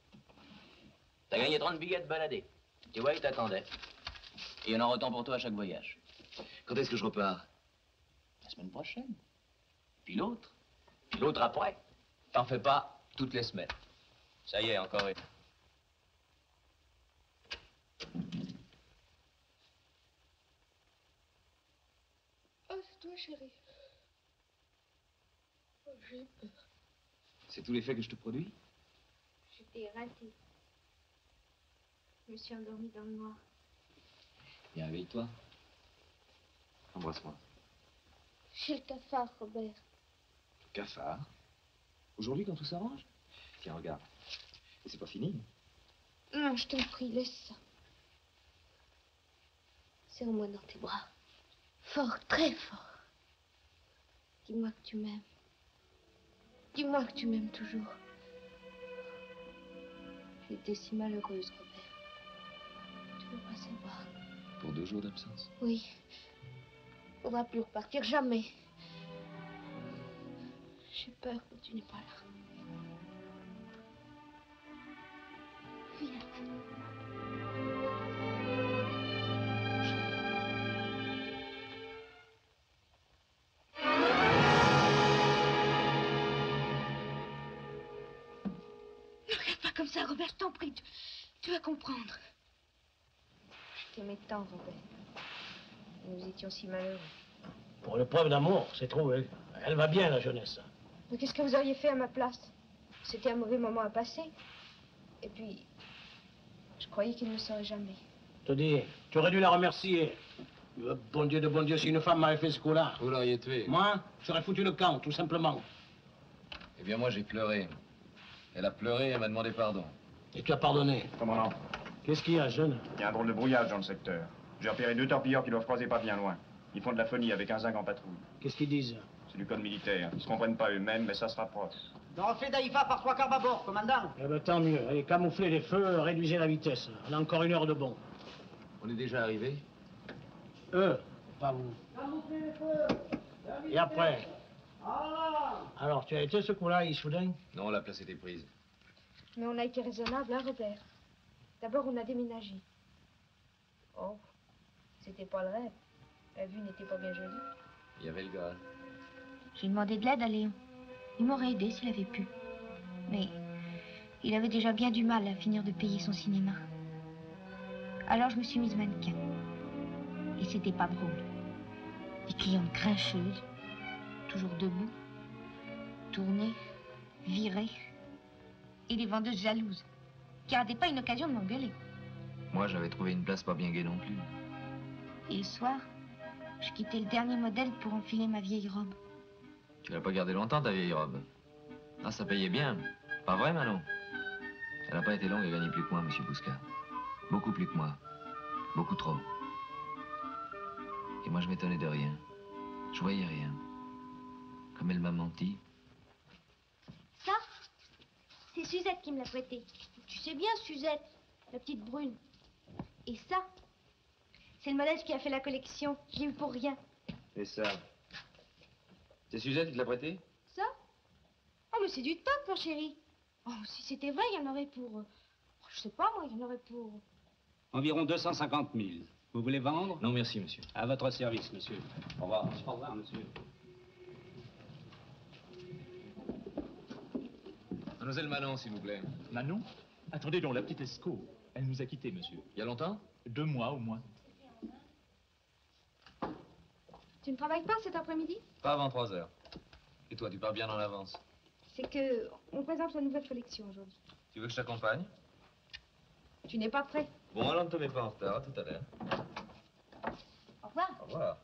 T'as gagné 30 billets de baladé. Tu vois, ils t'attendaient. Et il y en a autant pour toi à chaque voyage. Quand est-ce que je repars? La semaine prochaine. Puis l'autre. Puis l'autre après. T'en fais pas toutes les semaines. Ça y est, encore une. Oh, c'est toi, chérie. Oh, j'ai peur. C'est tout l'effet que je te produis? J'étais ratée. Je me suis endormie dans le noir. Viens, réveille-toi. Embrasse-moi. Chez le cafard, Robert. Cafard? Aujourd'hui, quand tout s'arrange? Tiens, regarde. Et c'est pas fini. Non, je t'en prie, laisse ça. Serre-moi dans tes bras. Fort, très fort. Dis-moi que tu m'aimes. Dis-moi que tu m'aimes toujours. J'ai été si malheureuse, Robert. Tu veux pas savoir. Pour 2 jours d'absence? Oui. On va plus repartir, jamais. J'ai peur que tu n'es pas là. Viens. Ne regarde pas comme ça, Robert, je t'en prie. Tu vas comprendre. Je t'aimais tant, Robert. Nous étions si malheureux. Pour l'épreuve d'amour, c'est trouvé. Elle va bien, la jeunesse. Mais qu'est-ce que vous auriez fait à ma place? C'était un mauvais moment à passer. Et puis, je croyais qu'il ne le saurait jamais. Je te dis, tu aurais dû la remercier. Bon Dieu de bon Dieu, si une femme m'avait fait ce coup-là. Vous l'auriez tué. Moi, j'aurais foutu le camp, tout simplement. Eh bien, moi, j'ai pleuré. Elle a pleuré et elle m'a demandé pardon. Et tu as pardonné. Commandant, Qu'est-ce qu'il y a, jeune? il y a un drôle de brouillage dans le secteur. J'ai repéré 2 torpilleurs qui doivent croiser pas bien loin. Ils font de la phonie avec un zinc en patrouille. Qu'est-ce qu'ils disent? C'est du code militaire. Ils se comprennent pas eux-mêmes, mais ça se rapproche. Le reflet d'Aïfa par 3 quarts bâbord, commandant. Eh ben, tant mieux. Allez, camouflez les feux, réduisez la vitesse. On a encore 1 heure de bon. On est déjà arrivé? Eux, pas vous. Camouflez les feux. Et après? Ah. Alors, tu as été ce coup-là, Issoudun? Non, la place était prise. Mais on a été raisonnable, hein, Robert? D'abord, on a déménagé. Oh, c'était pas le rêve. La vue n'était pas bien jolie. Il y avait le gaz. J'ai demandé de l'aide à Léon. Il m'aurait aidé s'il avait pu. Mais il avait déjà bien du mal à finir de payer son cinéma. Alors je me suis mise mannequin. Et c'était pas drôle. Les clientes grincheuses, toujours debout, tournées, virées. Et les vendeuses jalouses, qui rataient pas une occasion de m'engueuler. Moi, j'avais trouvé une place pas bien gaie non plus. Et le soir, je quittais le dernier modèle pour enfiler ma vieille robe. Tu l'as pas gardée longtemps, ta vieille robe. Ah, ça payait bien. Pas vrai, Manon? Elle n'a pas été longue à gagner plus que moi, monsieur Bousca. Beaucoup plus que moi. Beaucoup trop. Et moi, je m'étonnais de rien. Je voyais rien. Comme elle m'a menti. Ça, c'est Suzette qui me l'a prêté. Tu sais bien, Suzette, la petite brune. Et ça, c'est le modèle qui a fait la collection. Je l'ai eu pour rien. Et ça? C'est Suzette qui te l'a prêté? Ça? Oh, mais c'est du top, mon chéri. Oh, si c'était vrai, il y en aurait pour... je sais pas, moi, il y en aurait pour... Environ 250 000. Vous voulez vendre? Non, merci, monsieur. À votre service, monsieur. Au revoir. Au revoir, monsieur. Mademoiselle Manon, s'il vous plaît. Manon? Attendez donc, la petite Esco. Elle nous a quittés, monsieur. Il y a longtemps? 2 mois au moins. Tu ne travailles pas cet après-midi? Pas avant 3 heures. Et toi, tu pars bien en avance. C'est que on présente la nouvelle collection aujourd'hui. Tu veux que je t'accompagne? Tu n'es pas prêt. Bon, alors ne te mets pas en retard. À tout à l'heure. Au revoir. Au revoir.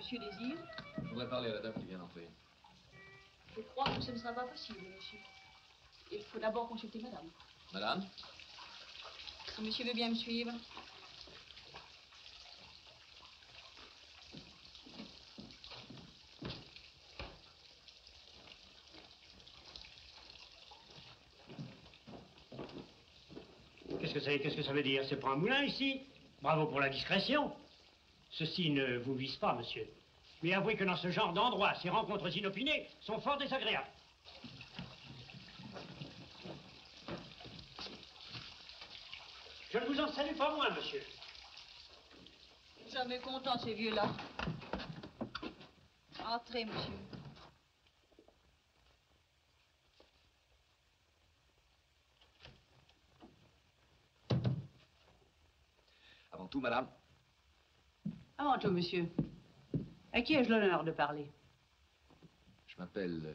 monsieur désire? Je voudrais parler à la dame qui vient d'entrer. Je crois que ce ne sera pas possible, monsieur. Il faut d'abord consulter madame. Madame? Si monsieur veut bien me suivre. Qu'est-ce que ça veut dire? C'est pas un moulin ici? Bravo pour la discrétion. Ceci ne vous vise pas, monsieur. Mais avouez que dans ce genre d'endroit, ces rencontres inopinées sont fort désagréables. Je ne vous en salue pas moins, monsieur. Jamais content, ces vieux-là. Entrez, monsieur. Avant tout, madame. Avant tout, monsieur. À qui ai-je l'honneur de parler? Je m'appelle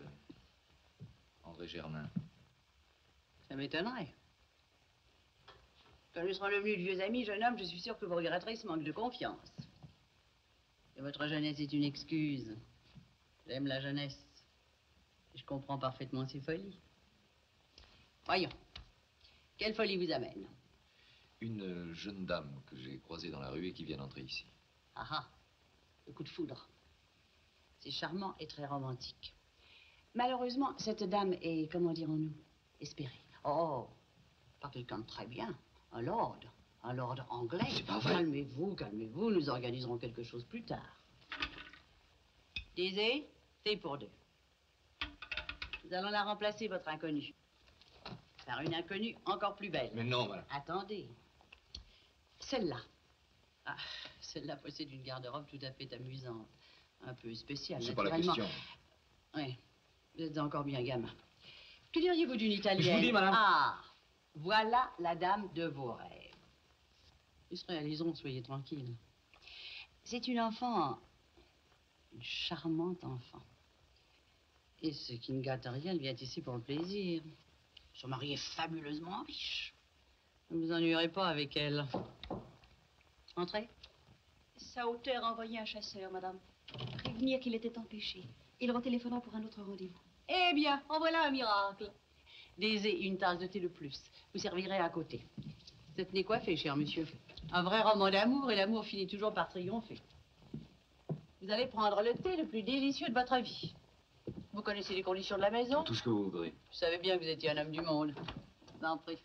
André Germain. Ça m'étonnerait. Quand je serai devenu de vieux amis, jeune homme, je suis sûr que vous regretterez ce manque de confiance. Et votre jeunesse est une excuse. J'aime la jeunesse. Et je comprends parfaitement ses folies. Voyons. Quelle folie vous amène? Une jeune dame que j'ai croisée dans la rue et qui vient d'entrer ici. Ah ah, le coup de foudre. C'est charmant et très romantique. Malheureusement, cette dame est, comment dirons-nous, espérée. Oh, pas quelqu'un de très bien. Un lord anglais. C'est pas vrai. Calmez-vous, calmez-vous, nous organiserons quelque chose plus tard. Désir, thé pour deux. Nous allons la remplacer, votre inconnue, par une inconnue encore plus belle. Mais non, madame. Attendez. Celle-là. Ah, celle-là possède une garde-robe tout à fait amusante. Un peu spéciale, C'est pas la naturellement. question. Oui, vous êtes encore bien gamin. Que diriez-vous d'une italienne? Je vous dis, madame. Ah, voilà la dame de vos rêves. Ils se réaliseront, soyez tranquille. C'est une enfant, une charmante enfant. Et ce qui ne gâte rien, elle vient ici pour le plaisir. Son mari est fabuleusement riche. Ne vous ennuierez pas avec elle. Entrez. Sa hauteur a envoyé un chasseur, madame. Prévenir qu'il était empêché. Il retéléphonera pour un autre rendez-vous. Eh bien, en voilà un miracle. Désir, une tasse de thé de plus. Vous servirez à côté. Vous êtes né coiffé, cher monsieur. Un vrai roman d'amour, et l'amour finit toujours par triompher. Vous allez prendre le thé le plus délicieux de votre vie. Vous connaissez les conditions de la maison? Tout ce que vous voudrez. Je savais bien que vous étiez un homme du monde. N'en prie.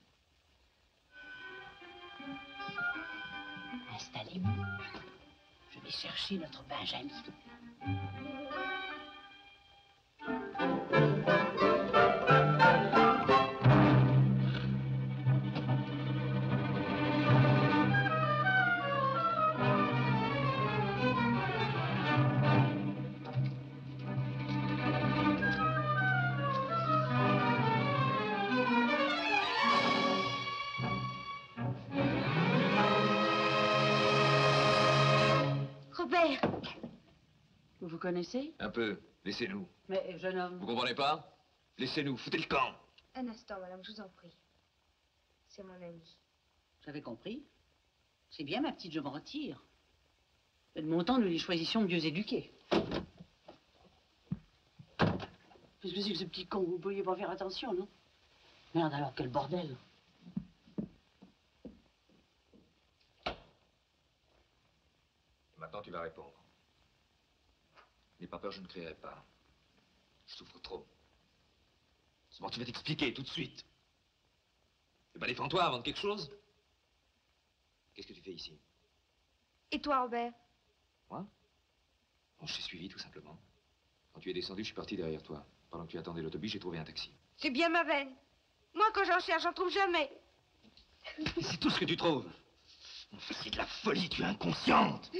Installez-vous. Je vais chercher notre Benjamin. Robert! Vous vous connaissez? Un peu. Laissez-nous. Mais, jeune homme... Vous comprenez pas? Laissez-nous. Foutez le camp. Un instant, madame, je vous en prie. C'est mon ami. J'avais compris. C'est bien, ma petite, je me retire. De mon temps, nous les choisissions mieux éduqués. Qu'est-ce que c'est que ce petit con? Vous ne pourriez pas faire attention, non? Merde alors, quel bordel. Maintenant, tu vas répondre. N'aie pas peur, je ne crierai pas. Je souffre trop. Seulement, tu vas t'expliquer tout de suite. Eh ben, défends-toi avant de quelque chose. Qu'est-ce que tu fais ici? Et toi, Robert? Moi? Bon, je t'ai suivi, tout simplement. Quand tu es descendu, je suis parti derrière toi. Pendant que tu attendais l'autobus, j'ai trouvé un taxi. C'est bien ma veine. Moi, quand j'en cherche, j'en trouve jamais. C'est tout ce que tu trouves. C'est de la folie, tu es inconsciente.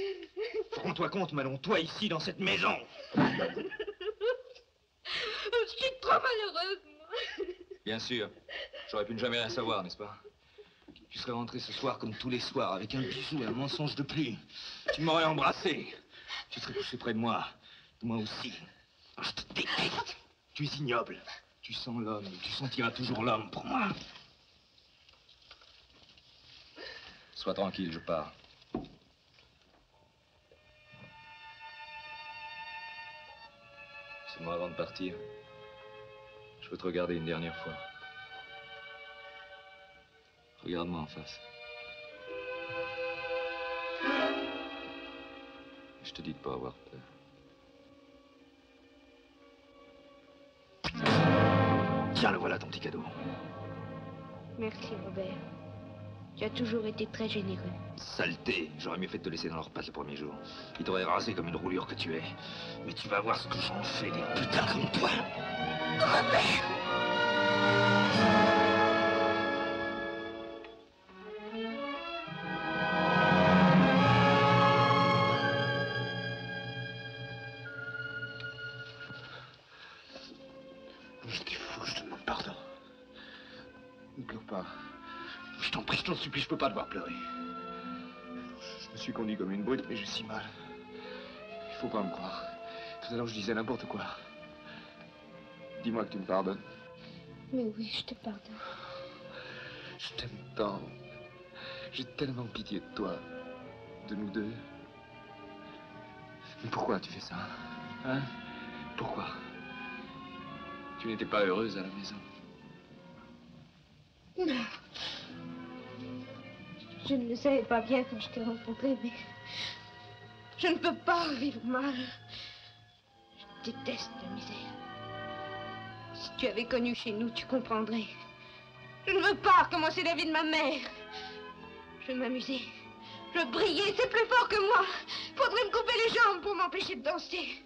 Rends-toi compte, Manon, toi ici, dans cette maison. Je suis trop malheureuse, moi. Bien sûr. J'aurais pu ne jamais rien savoir, n'est-ce pas? Tu serais rentré ce soir comme tous les soirs, avec un bisou et un mensonge de plus. Tu m'aurais embrassé. Tu serais couché près de moi. Moi aussi. Je te déteste. Tu es ignoble. Tu sens l'homme. Tu sentiras toujours l'homme pour moi. Sois tranquille, je pars. Seulement avant de partir, je veux te regarder une dernière fois. Regarde-moi en face. Je te dis de pas avoir peur. Tiens, le voilà ton petit cadeau. Merci, Robert. Tu as toujours été très généreux. Saleté, j'aurais mieux fait de te laisser dans leur passe le premier jour. Ils t'auraient rasé comme une roulure que tu es. Mais tu vas voir ce que j'en fais des putains comme toi. Robert! J'étais fou, je te demande pardon. Ne pleure pas. Je t'en prie, je t'en supplie, je peux pas devoir pleurer. Je me suis conduit comme une brute, mais j'ai si mal. Il faut pas me croire. Tout à l'heure, je disais n'importe quoi. Dis-moi que tu me pardonnes. Mais oui, je te pardonne. Je t'aime tant. J'ai tellement pitié de toi. De nous deux. Mais pourquoi tu fais ça? Hein? Pourquoi? Tu n'étais pas heureuse à la maison. Non. Je ne le savais pas bien quand je t'ai rencontré, mais je ne peux pas vivre mal. Je déteste la misère. Si tu avais connu chez nous, tu comprendrais. Je ne veux pas recommencer la vie de ma mère. Je veux m'amuser. Je veux briller, c'est plus fort que moi. Faudrait me couper les jambes pour m'empêcher de danser.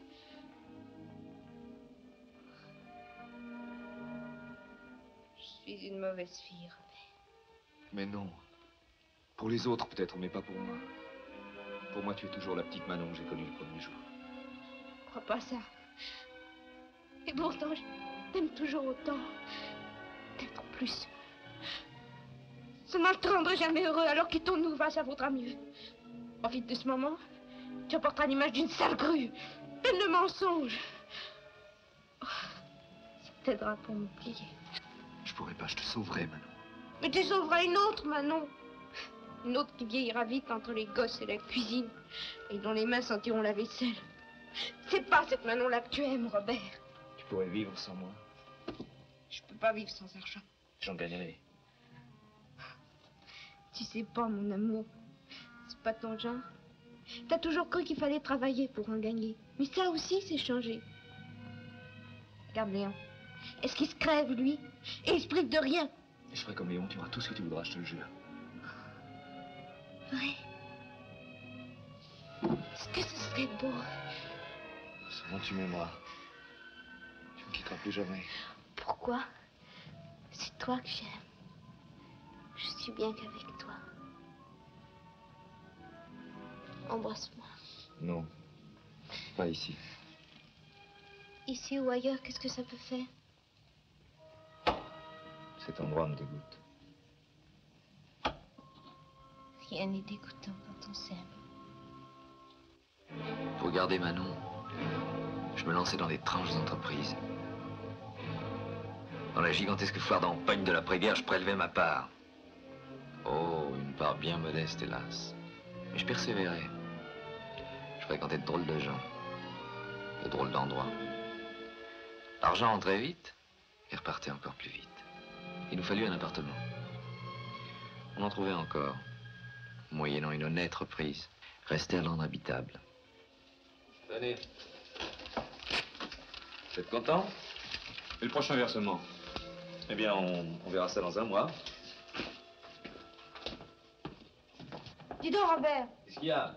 Je suis une mauvaise fille, Robert. Mais non. Pour les autres, peut-être, mais pas pour moi. Pour moi, tu es toujours la petite Manon que j'ai connue le premier jour. Je crois pas ça. Et pourtant, je t'aime toujours autant. Peut-être plus. Seulement, je te rendrai jamais heureux, alors quittons-nous, va, ça vaudra mieux. Profite de ce moment. Tu apporteras l'image d'une sale grue, pleine de mensonges. Oh, ça t'aidera pour m'oublier. Je pourrais pas, je te sauverai, Manon. Mais tu sauveras une autre, Manon. Une autre qui vieillira vite entre les gosses et la cuisine, et dont les mains sentiront la vaisselle. C'est pas cette Manon-là que tu aimes, Robert. Tu pourrais vivre sans moi. Je peux pas vivre sans argent. J'en gagnerai. Tu sais pas, mon amour, c'est pas ton genre. T'as toujours cru qu'il fallait travailler pour en gagner. Mais ça aussi, c'est changé. Regarde Léon. Est-ce qu'il se crève, lui? Et il se prive de rien. Et je ferai comme Léon, tu auras tout ce que tu voudras, je te le jure. Vrai. Est-ce que ce serait beau? Seulement tu m'aimeras. Tu me quitteras plus jamais. Pourquoi? C'est toi que j'aime. Je suis bien qu'avec toi. Embrasse-moi. Non. Pas ici. Ici ou ailleurs, qu'est-ce que ça peut faire? Cet endroit me dégoûte. Rien n'est dégoûtant quand on s'aime. Pour garder Manon, je me lançais dans des tranches d'entreprise. Dans la gigantesque foire d'empoigne de l'après-guerre, je prélevais ma part. Oh, une part bien modeste, hélas. Mais je persévérais. Je fréquentais de drôles de gens, de drôles d'endroits. L'argent entrait vite et repartait encore plus vite. Il nous fallut un appartement. On en trouvait encore, moyennant une honnête reprise, restait à l'ordre habitable. Tenez. Vous êtes content? Et le prochain versement? Eh bien, on verra ça dans un mois. Dis donc, Robert, Qu'est-ce qu'il y a?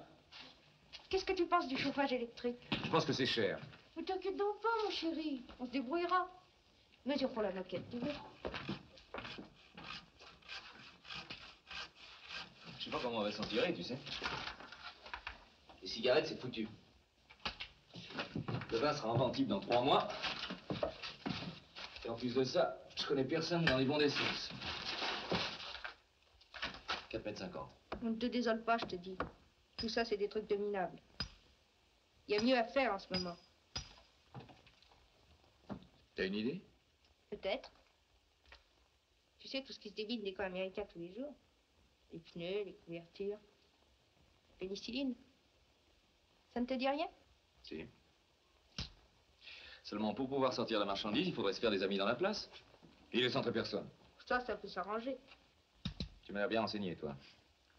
qu'est-ce que tu penses du chauffage électrique? Je pense que c'est cher. Ne t'inquiète donc pas, mon chéri. On se débrouillera. Mesure pour la moquette, tu veux? Je sais pas comment on va s'en tirer, tu sais. Les cigarettes, c'est foutu. Le vin sera inventif dans 3 mois. Et en plus de ça, je connais personne dans les bons d'essence. 4,50 m. On ne te désole pas, je te dis. Tout ça, c'est des trucs de minables. Il y a mieux à faire en ce moment. T'as une idée? Peut-être. Tu sais, tout ce qui se débite des camps américains tous les jours. Les pneus, les couvertures. Pénicilline. Ça ne te dit rien? Si. Seulement, pour pouvoir sortir la marchandise, il faudrait se faire des amis dans la place. Et il laisse entrer personne. Ça peut s'arranger. Tu m'as l'air bien renseigné, toi.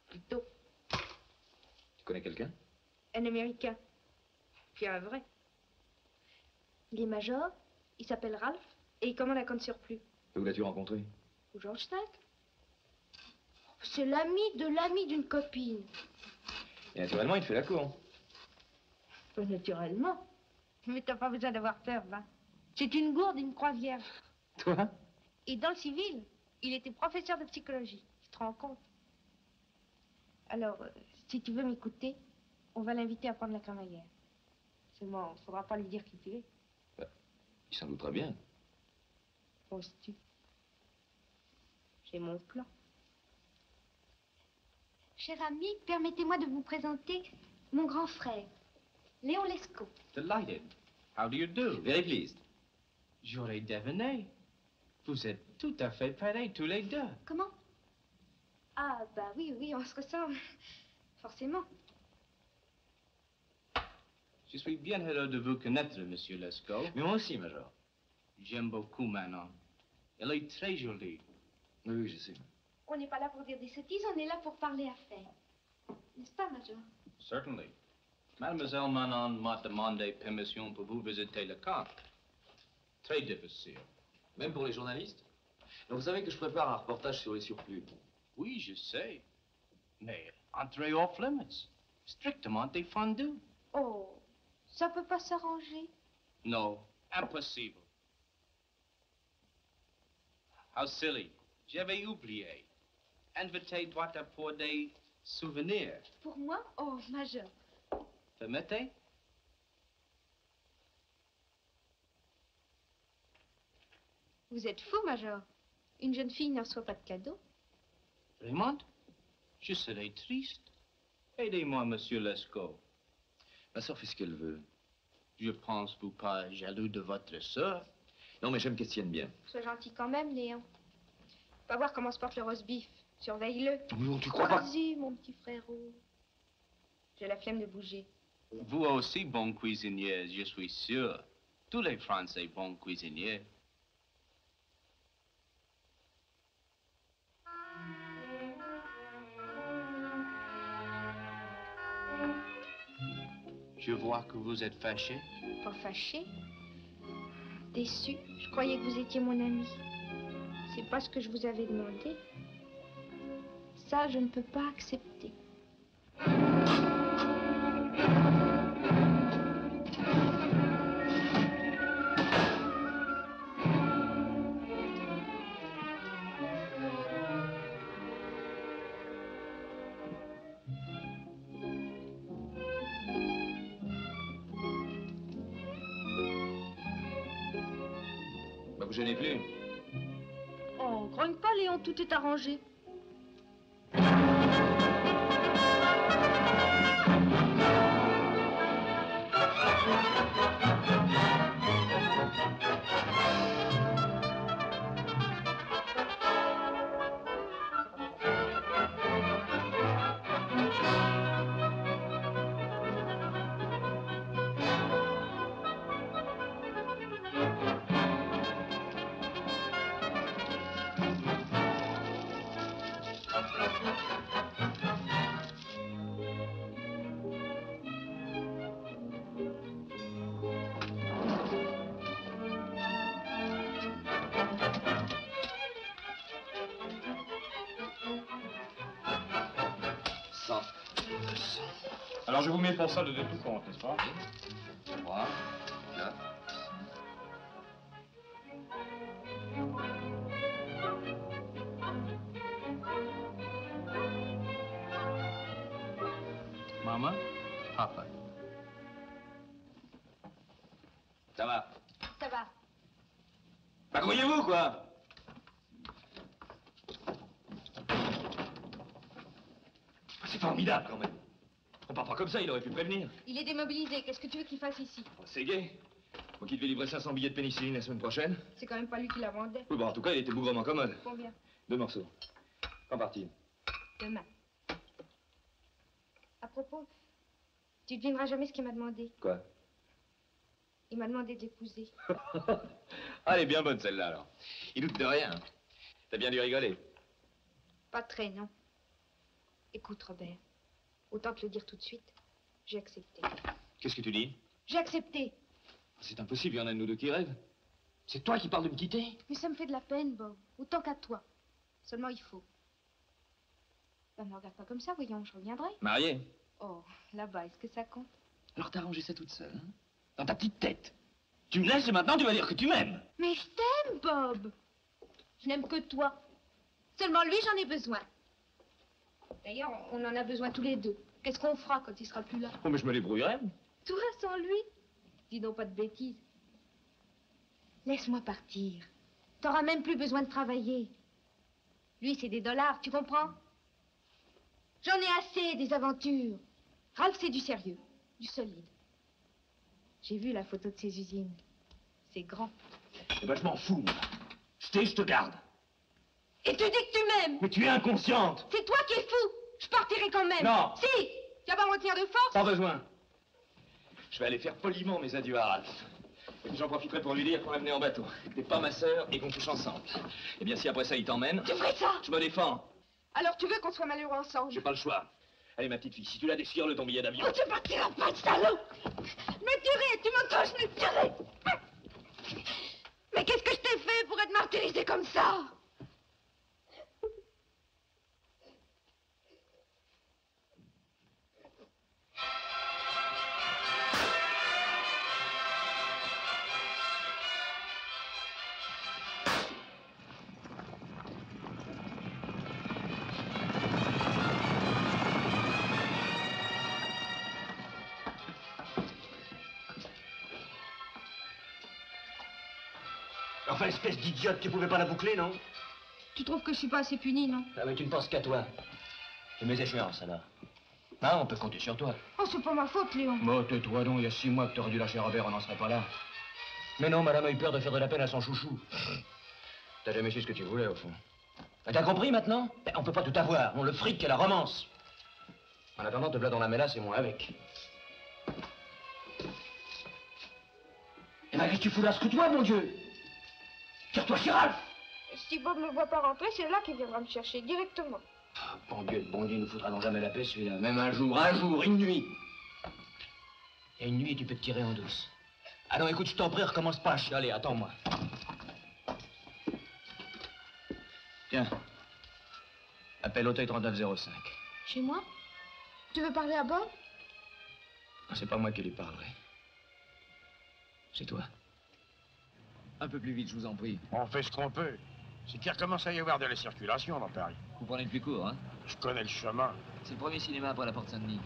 Plutôt. Tu connais quelqu'un? Un Américain. Puis un vrai. Il est major, il s'appelle Ralph, et il commande un compte surplus. Et où l'as-tu rencontré? Au Georgetown. C'est l'ami d'une copine. Et naturellement, il te fait la cour. Pas naturellement. Mais t'as pas besoin d'avoir peur, va. C'est une gourde, il me croit vierge. Toi? Et dans le civil, il était professeur de psychologie. Tu te rends compte? Alors, si tu veux m'écouter, on va l'inviter à prendre la crémaillère. Seulement, faudra pas lui dire qui tu es. Bah, il s'en doutera bien. Penses-tu? J'ai mon plan. Cher ami, permettez-moi de vous présenter mon grand frère, Léon Lescaut. Delighted. How do you do? Very pleased. J'aurais deviné. Vous êtes tout à fait pareils tous les deux. Comment? Ah, bah oui, on se ressemble. Forcément. Je suis bien heureux de vous connaître, monsieur Lescaut. Mais moi aussi, Major. J'aime beaucoup Manon. Elle est très jolie. Oui, je sais. On n'est pas là pour dire des sottises, on est là pour parler affaires. N'est-ce pas, Major? Certainly. Mademoiselle Manon m'a demandé permission pour vous visiter le camp. Très difficile. Même pour les journalistes? Donc vous savez que je prépare un reportage sur les surplus. Oui, je sais. Mais entrée off limits. Strictement défendu. Oh, ça peut pas s'arranger. Non, impossible. How silly. J'avais oublié. Invité doit apporter des souvenirs. Pour moi? Oh, Major. Permettez? Vous êtes fou, Major. Une jeune fille ne reçoit pas de cadeaux. Raymond, je serais triste. Aidez-moi, monsieur Lescaut. Ma soeur fait ce qu'elle veut. Je pense vous pas jaloux de votre sœur. Non, mais j'aime qu'elle tienne bien. Sois gentil quand même, Léon. Va voir comment se porte le roast beef. Surveille-le. Non, tu crois pas? Vas-y, mon petit frérot. J'ai la flemme de bouger. Vous aussi bon cuisinier, je suis sûr. Tous les Français bons cuisiniers. Je vois que vous êtes fâché. Pas fâché. Déçu. Je croyais que vous étiez mon ami. C'est pas ce que je vous avais demandé. Ça, je ne peux pas accepter. Bah, vous gênez plus. Oh, grogne pas, Léon, tout est arrangé. Alors je vous mets pour ça de tout compte, n'est-ce pas? 3, 4. Maman, papa. Ça va? Ça va. Bah, grouillez-vous, quoi! C'est formidable, quand même. On part pas comme ça, il aurait pu prévenir. Il est démobilisé. Qu'est-ce que tu veux qu'il fasse ici? Oh, c'est gai. Moi qui devais livrer 500 billets de pénicilline la semaine prochaine. C'est quand même pas lui qui la vendait. Oui, bon, en tout cas, il était bougrement commode. Combien? 2 morceaux. Quand part-il? Demain. À propos, tu devineras jamais ce qu'il m'a demandé. Quoi? Il m'a demandé de l'épouser. Ah, elle est bien bonne, celle-là, alors. Il doute de rien. T'as bien dû rigoler. Pas très, non. Écoute, Robert, autant te le dire tout de suite, j'ai accepté. Qu'est-ce que tu dis? J'ai accepté. C'est impossible, il y en a de nous deux qui rêvent. C'est toi qui parles de me quitter? Mais ça me fait de la peine, Bob. Autant qu'à toi. Seulement, il faut. Ben, me regarde pas comme ça, voyons, je reviendrai. Marié? Oh, là-bas, est-ce que ça compte? Alors t'as arrangé ça toute seule, hein? Dans ta petite tête. Tu me laisses et maintenant tu vas dire que tu m'aimes. Mais je t'aime, Bob. Je n'aime que toi. Seulement lui, j'en ai besoin. D'ailleurs, on en a besoin tous les deux. Qu'est-ce qu'on fera quand il sera plus là? Oh, mais je me débrouillerai. Toi sans lui? Dis donc pas de bêtises. Laisse-moi partir. T'auras même plus besoin de travailler. Lui, c'est des dollars, tu comprends? J'en ai assez des aventures. Ralph, c'est du sérieux, du solide. J'ai vu la photo de ses usines. C'est grand. Eh ben, je m'en fous, moi. Je te garde. Et tu dis que tu m'aimes? Mais tu es inconsciente. C'est toi qui es fou. Je partirai quand même. Non. Si. Tu vas pas me retenir de force? Pas besoin. Je vais aller faire poliment mes adieux à Ralph. Et puis j'en profiterai pour lui dire qu'on l'a mené en bateau. Que t'es pas ma sœur et qu'on couche ensemble. Eh bien, si après ça, il t'emmène... Tu ferais ça? Je me défends. Alors tu veux qu'on soit malheureux ensemble? J'ai pas le choix. Allez, ma petite fille, si tu la déchires, le ton billet d'avion. Oh, tu partiras pas, de salaud! Me tuerais, tu m'entends, je me tuerais! Mais qu'est-ce que je t'ai fait pour être martyrisée comme ça? Enfin, espèce d'idiote, tu pouvais pas la boucler, non? Tu trouves que je suis pas assez punie, non? Ah, mais tu ne penses qu'à toi. Et mes échéances, alors. Ah, on peut compter sur toi. Oh, c'est pas ma faute, Léon. Bon, tais-toi donc, il y a 6 mois que t'aurais dû lâcher Robert, on n'en serait pas là. Mais non, madame a eu peur de faire de la peine à son chouchou. T'as jamais su ce que tu voulais, au fond. T'as compris, maintenant? Ben, on peut pas tout avoir. On le fric et la romance. En attendant, te voilà dans la mélasse et moi avec. Et ben, qu'est-ce que tu fous là, ce que toi, mon Dieu? Tire-toi, Ralph! Si Bob me voit pas rentrer, c'est là qu'il viendra me chercher, directement. Ah, bon Dieu, il ne foutra donc jamais la paix, celui-là. Même un jour, une nuit. Et une nuit, tu peux te tirer en douce. Ah non, écoute, je t'en prie, recommence pas. Allez, attends-moi. Tiens. Appelle Auteuil 3905. Chez moi? Tu veux parler à Bob? C'est pas moi qui lui parlerai. C'est toi. Un peu plus vite, je vous en prie. On fait ce qu'on peut. C'est qu'il recommence à y avoir de la circulation dans Paris. Vous prenez le plus court, hein? Je connais le chemin. C'est le premier cinéma après la Porte Saint-Denis.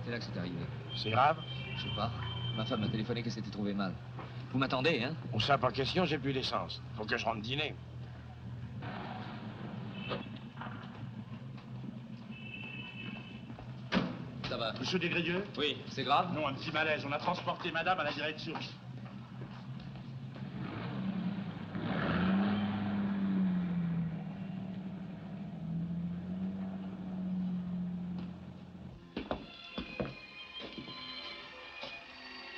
C'est là que c'est arrivé. C'est grave? Je sais pas. Ma femme m'a téléphoné qu'elle s'était trouvée mal. Vous m'attendez, hein? On sait pas question, j'ai plus d'essence. Faut que je rentre dîner. Ça va. Monsieur Desgrieux? Oui, c'est grave? Non, un petit malaise. On a transporté madame à la direction.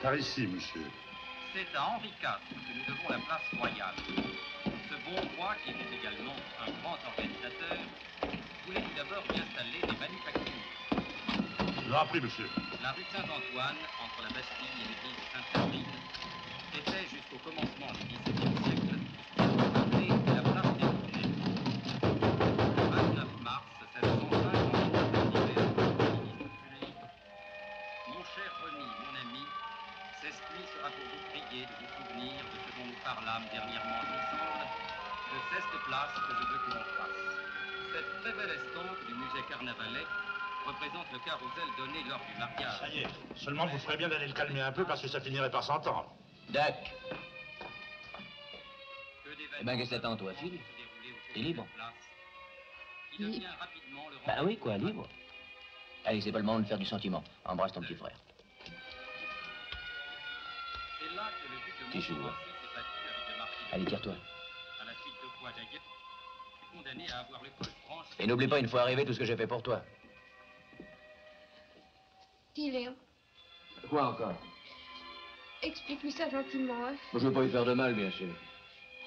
Par ici, monsieur. C'est à Henri IV que nous devons la place royale. Ce bon roi, qui était également un grand organisateur, voulait tout d'abord y installer des manufactures. Je vous en prie, monsieur. La rue Saint-Antoine, entre la Bastille et l'église Sainte-Catherine, était jusqu'au commencement du XVIIe siècle appelée la place des Rougets. Le 29 mars 1705, mon cher René, mon ami, cette nuit sera pour vous prier de vous souvenir de ce dont nous parlâmes dernièrement ensemble, de cette place que je veux que l'on fasse. Cette très belle estampe du musée Carnavalet représente le carrousel donné lors du mariage. Ça y est. Seulement, vous ferez bien d'aller le calmer un peu parce que ça finirait par s'entendre. Dac. Eh ben, qu'est-ce que t'attends, toi, fille? T'es libre? Ben oui, quoi, libre. Allez, c'est pas le moment de faire du sentiment. Embrasse ton petit frère. C'est là que le duc de T'es chaud, Montmorency s'est battu avec le marquis de Allez, tire-toi. à la suite de quoi Jaillet fut condamné à avoir l'épaule franchie. Et n'oublie pas, une fois arrivé, tout ce que j'ai fait pour toi. Dis, Léon, Quoi encore? Explique-lui ça gentiment, hein. Je veux pas lui faire de mal, bien sûr.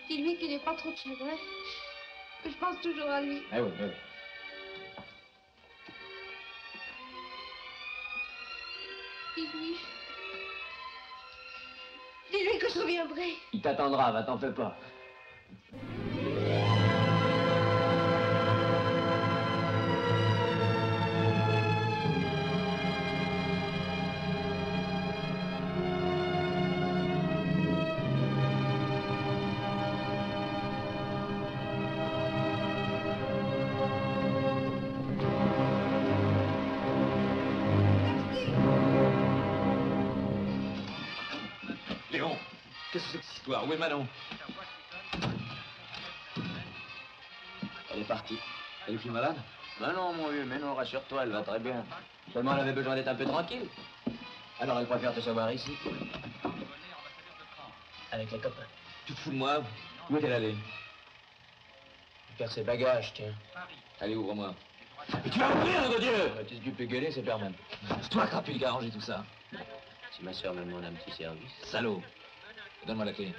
Dis-lui qu'il n'ait pas trop de chagrin. Que je pense toujours à lui. Eh oui, oui. Dis-lui. Dis-lui que je reviendrai. Il t'attendra, va, t'en fais pas. Léon, qu'est-ce que c'est que cette histoire? Où est Manon? Elle est partie. Elle est plus malade? Ben non, mon vieux, mais non, rassure-toi, elle va très bien. Seulement, elle avait besoin d'être un peu tranquille. Alors, elle préfère te savoir ici. Avec les copains. Tu te fous de moi? Où est-elle allée? Faire ses bagages, tiens. Allez, ouvre-moi. Mais tu vas mourir, de Dieu! Qu'est-ce que tu peux gueuler, c'est permanent. C'est toi, Crapule, qui a arrangé tout ça. Si ma soeur me demande un petit service. Salaud! Donne-moi la clé.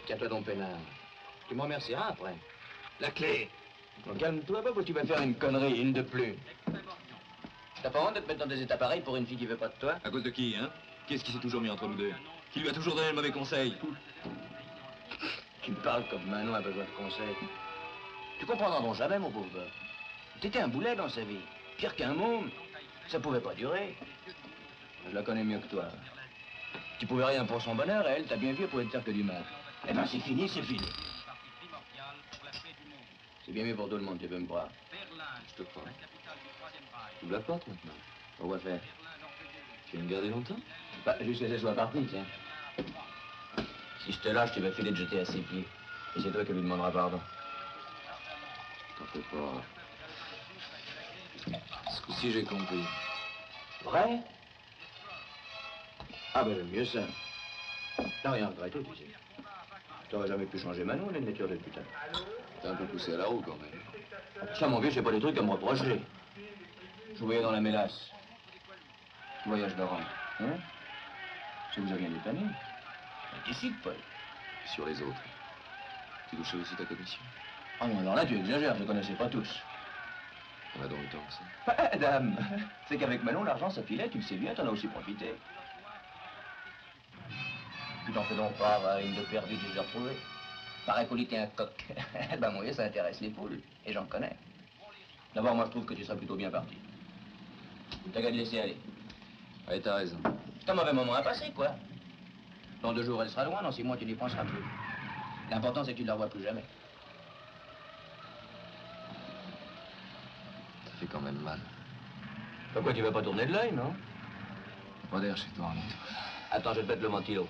Tiens-toi ton peinard. Tu me remercieras après. La clé! Bon, calme-toi, Bob, ou tu vas faire une connerie, une de plus. T'as pas honte de te mettre dans des états pareils pour une fille qui veut pas de toi? À cause de qui, hein? Qu'est-ce qui s'est toujours mis entre nous deux? Qui lui a toujours donné le mauvais conseil? Tu me parles comme Manon a besoin de conseils. Tu comprendras donc jamais, mon pauvre Bob. T'étais un boulet dans sa vie. Pire qu'un môme. Ça pouvait pas durer. Je la connais mieux que toi. Tu pouvais rien pour son bonheur, et elle, t'as bien vu, elle pouvait te faire que du mal. Eh ben, c'est fini, c'est fini. C'est bien mieux pour tout le monde, tu peux me croire. Je te crois. Tu ouvres la porte maintenant. Pourquoi faire? Tu veux me garder longtemps? Bah, jusqu'à ce qu'elle soit partie, tiens. Si je te lâche, tu vas filer de jeter à ses pieds. Et c'est toi qui lui demanderas pardon. T'en fais pas. Ce coup-ci, j'ai compris. Vrai? Ah ben, j'aime mieux ça. T'as rien regretté, tu sais. T'aurais jamais pu changer Manon, elle est une nature de putain. T'es un peu poussé à la roue, quand même. Ça, mon vieux, c'est pas des trucs à me reprocher. Je vous voyais dans la mélasse. Voyage de Rome. Hein? Ça vous a bien dépanné. Décide, Paul. Sur les autres. Tu touchais aussi ta commission? Ah non, alors là, tu exagères, je ne connaissais pas tous. On a donc le temps que ça. Ah, dame, c'est qu'avec Manon, l'argent, ça filait, tu le sais bien, t'en as aussi profité. Tu t'en fais donc pas, va, une de perdue, tu les as retrouvées. Pareil qu'au lit, t'es un coq. Ben, mon vieux, ça intéresse les poules, et j'en connais. D'abord, moi, je trouve que tu serais plutôt bien parti. T'as qu'à te laisser aller. Ouais, t'as raison. C'est un mauvais moment à passer, quoi. Dans 2 jours, elle sera loin, dans 6 mois, tu n'y penseras plus. L'important, c'est que tu ne la revois plus jamais. Ça fait quand même mal. Pourquoi tu vas pas tourner de l'œil, non? Pas d'air chez toi, Anito. Attends, je vais te mettre le ventilo.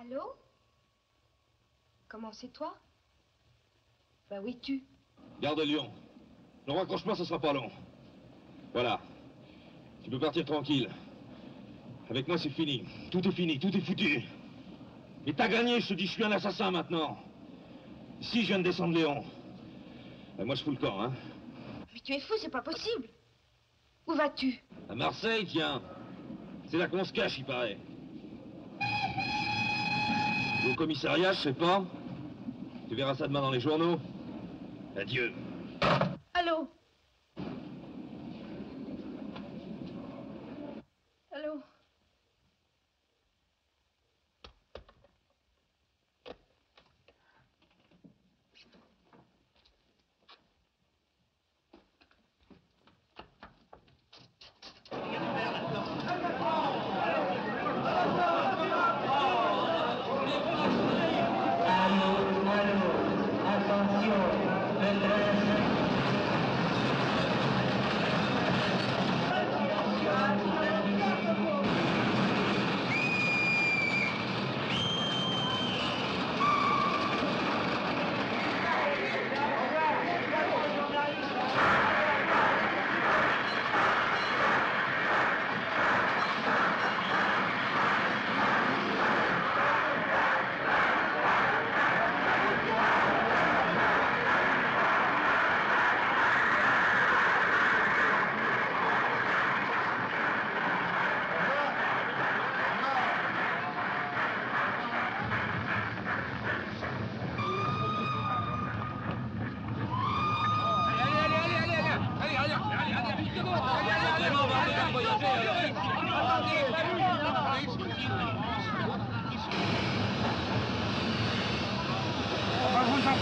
Allô? Comment, c'est toi? Bah oui, tu. Garde Lyon. Ne raccroche pas, ce sera pas long. Voilà. Tu peux partir tranquille. Avec moi, c'est fini. Tout est fini, tout est foutu. Mais t'as gagné, je te dis, je suis un assassin maintenant. Si je viens de descendre Léon, ben moi je fous le camp, hein. Mais tu es fou, c'est pas possible. Où vas-tu? À Marseille, tiens. C'est là qu'on se cache, il paraît. Au commissariat, je sais pas. Tu verras ça demain dans les journaux. Adieu. Allô?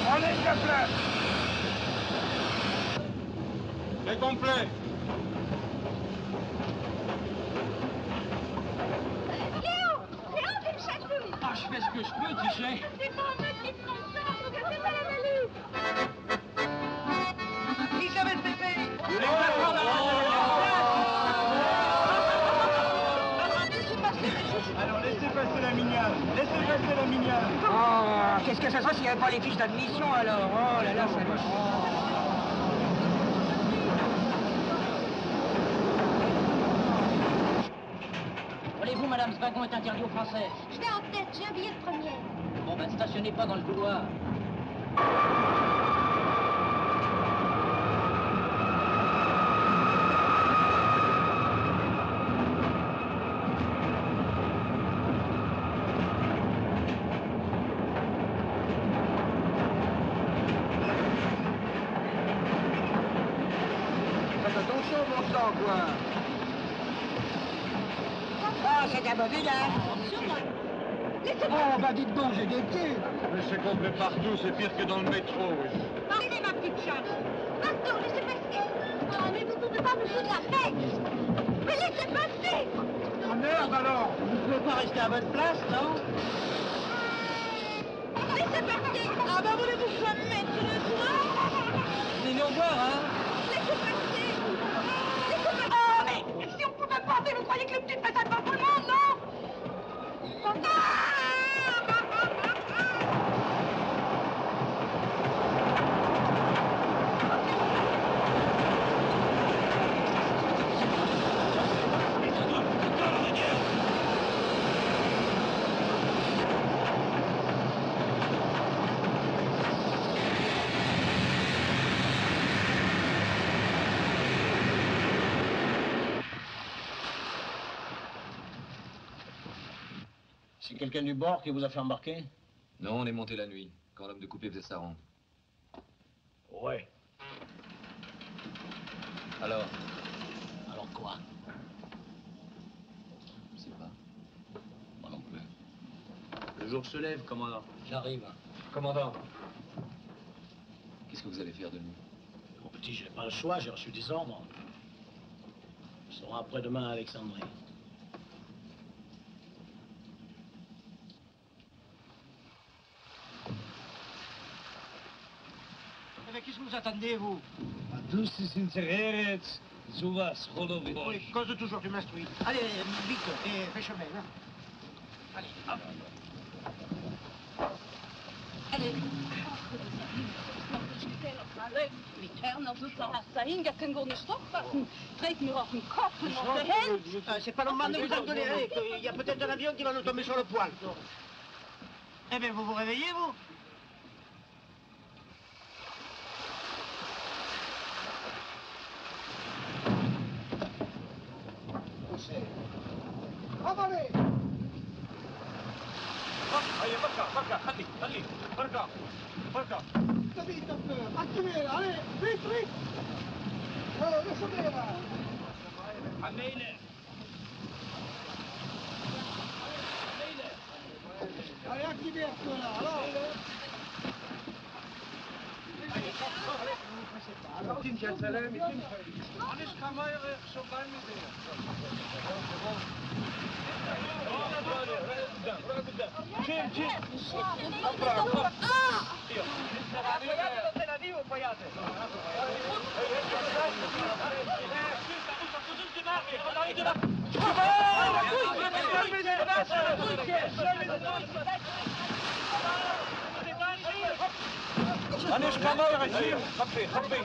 Prenez ce place. C'est complet. Léo, tu me chatouilles. Ah, je fais ce que je peux, tu sais. C'est pas un mec qui te consent, faut que c'est pas la valise. Elisabeth Pépé. Alors laissez passer la mignonne. Laissez passer la mignonne. Oh, qu'est-ce que ça sera s'il n'y avait pas les fiches d'admission alors? Oh là là, ça va. Voulez-vous, madame, ce wagon est interdit aux Français. Je vais en tête, j'ai un billet de première. Bon, ben, stationnez pas dans le couloir. Faites attention, mon sang, quoi. Ah, c'est un mauvais là. Oh, bah dites donc, j'ai des pieds. Mais c'est complet partout, c'est pire que dans le métro. Partez, ma petite chatte. Pasteur, laissez passer. Oh, mais vous ne pouvez pas me foutre la paix. Mais laissez passer. Oh merde alors. Vous ne pouvez pas rester à votre place, non? Laissez passer. Ah, bah voulez-vous que je me mette sur le toit? Venez nous voir, hein. Laissez passer. Laissez passer. Oh, mais si on pouvait passer, vous croyez que les petites faisaient devant tout le monde, non? C'est quelqu'un du bord qui vous a fait embarquer? Non, on est monté la nuit, quand l'homme de coupé faisait sa ronde. Ouais. Alors? Alors quoi? Je sais pas. Moi non plus. Le jour se lève, commandant. J'arrive. Commandant. Qu'est-ce que vous allez faire de nous? Mon petit, j'ai pas le choix, j'ai reçu des ordres. Ils seront après-demain à Alexandrie. Mais qu'est-ce que vous attendez, vous? Dus is intereret, sowas, Rodovich. Oui, cause toujours, tu m'instruis. Allez, vite, et fais chemin, hein. Allez, hop. Allez. C'est pas normal de vous en donner. Il y a peut-être un avion qui va nous tomber sur le poil. Eh bien, vous vous réveillez, vous? Avalez! Allez, خلي بركة تبيت أكمل عليه vite vite descendez là حميلة allez activez un peu là alors يمكن يا سلام يمكن معلش كمان شغال مدير معلش كمان يا رجيم خبي خبي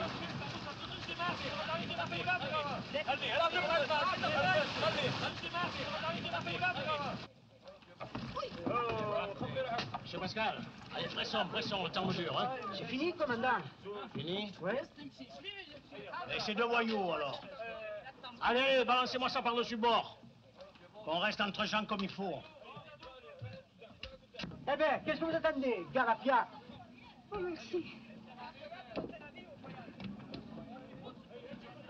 Monsieur Pascal, allez, pressons, le temps mesure, hein. C'est fini, commandant? Fini? Ouais. Et ces deux voyous, alors. Allez, balancez-moi ça par-dessus bord. Qu'on reste entre gens comme il faut. Eh bien, qu'est-ce que vous attendez, Garafia? Oh, merci.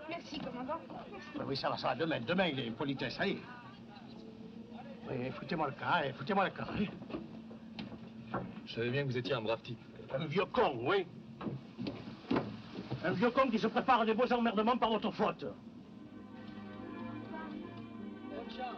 Merci, commandant. Merci. Oui, ça va, demain, il est politesse, allez. Oui, foutez-moi le cas, hein. Je savais bien que vous étiez un brave type. Un vieux con, oui. Un vieux con qui se prépare à des beaux emmerdements par votre faute. Bonne chance.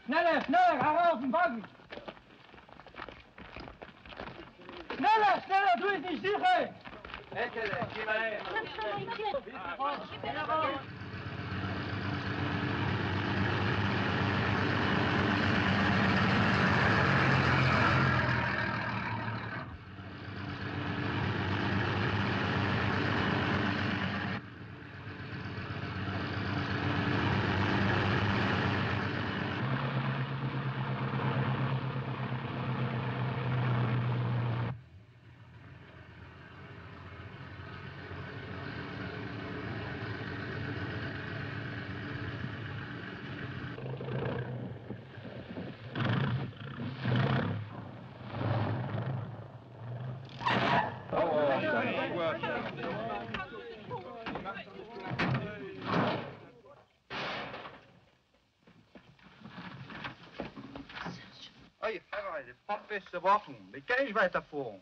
Schneller, schneller, herauf, im Wagen! Schneller, schneller, du bist nicht sicher! Geh mal her! Hey, Ferrari, de pap is te wachten. Die ken je weiter vor.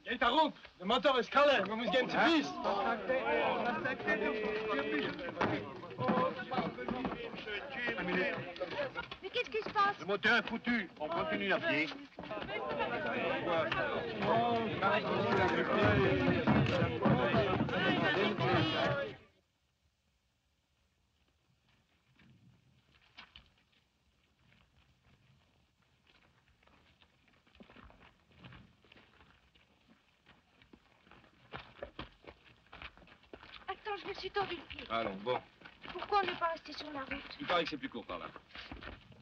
Geht da rup! Der Motor ist kalle, wir müssen gehen zu Fuß! Mais qu'est-ce qui se passe? Le moteur est foutu. On continue à pied. Attends, je me suis tordu le pied. Allons, bon. Pourquoi on n'est pas resté sur la route? Il paraît que c'est plus court par là.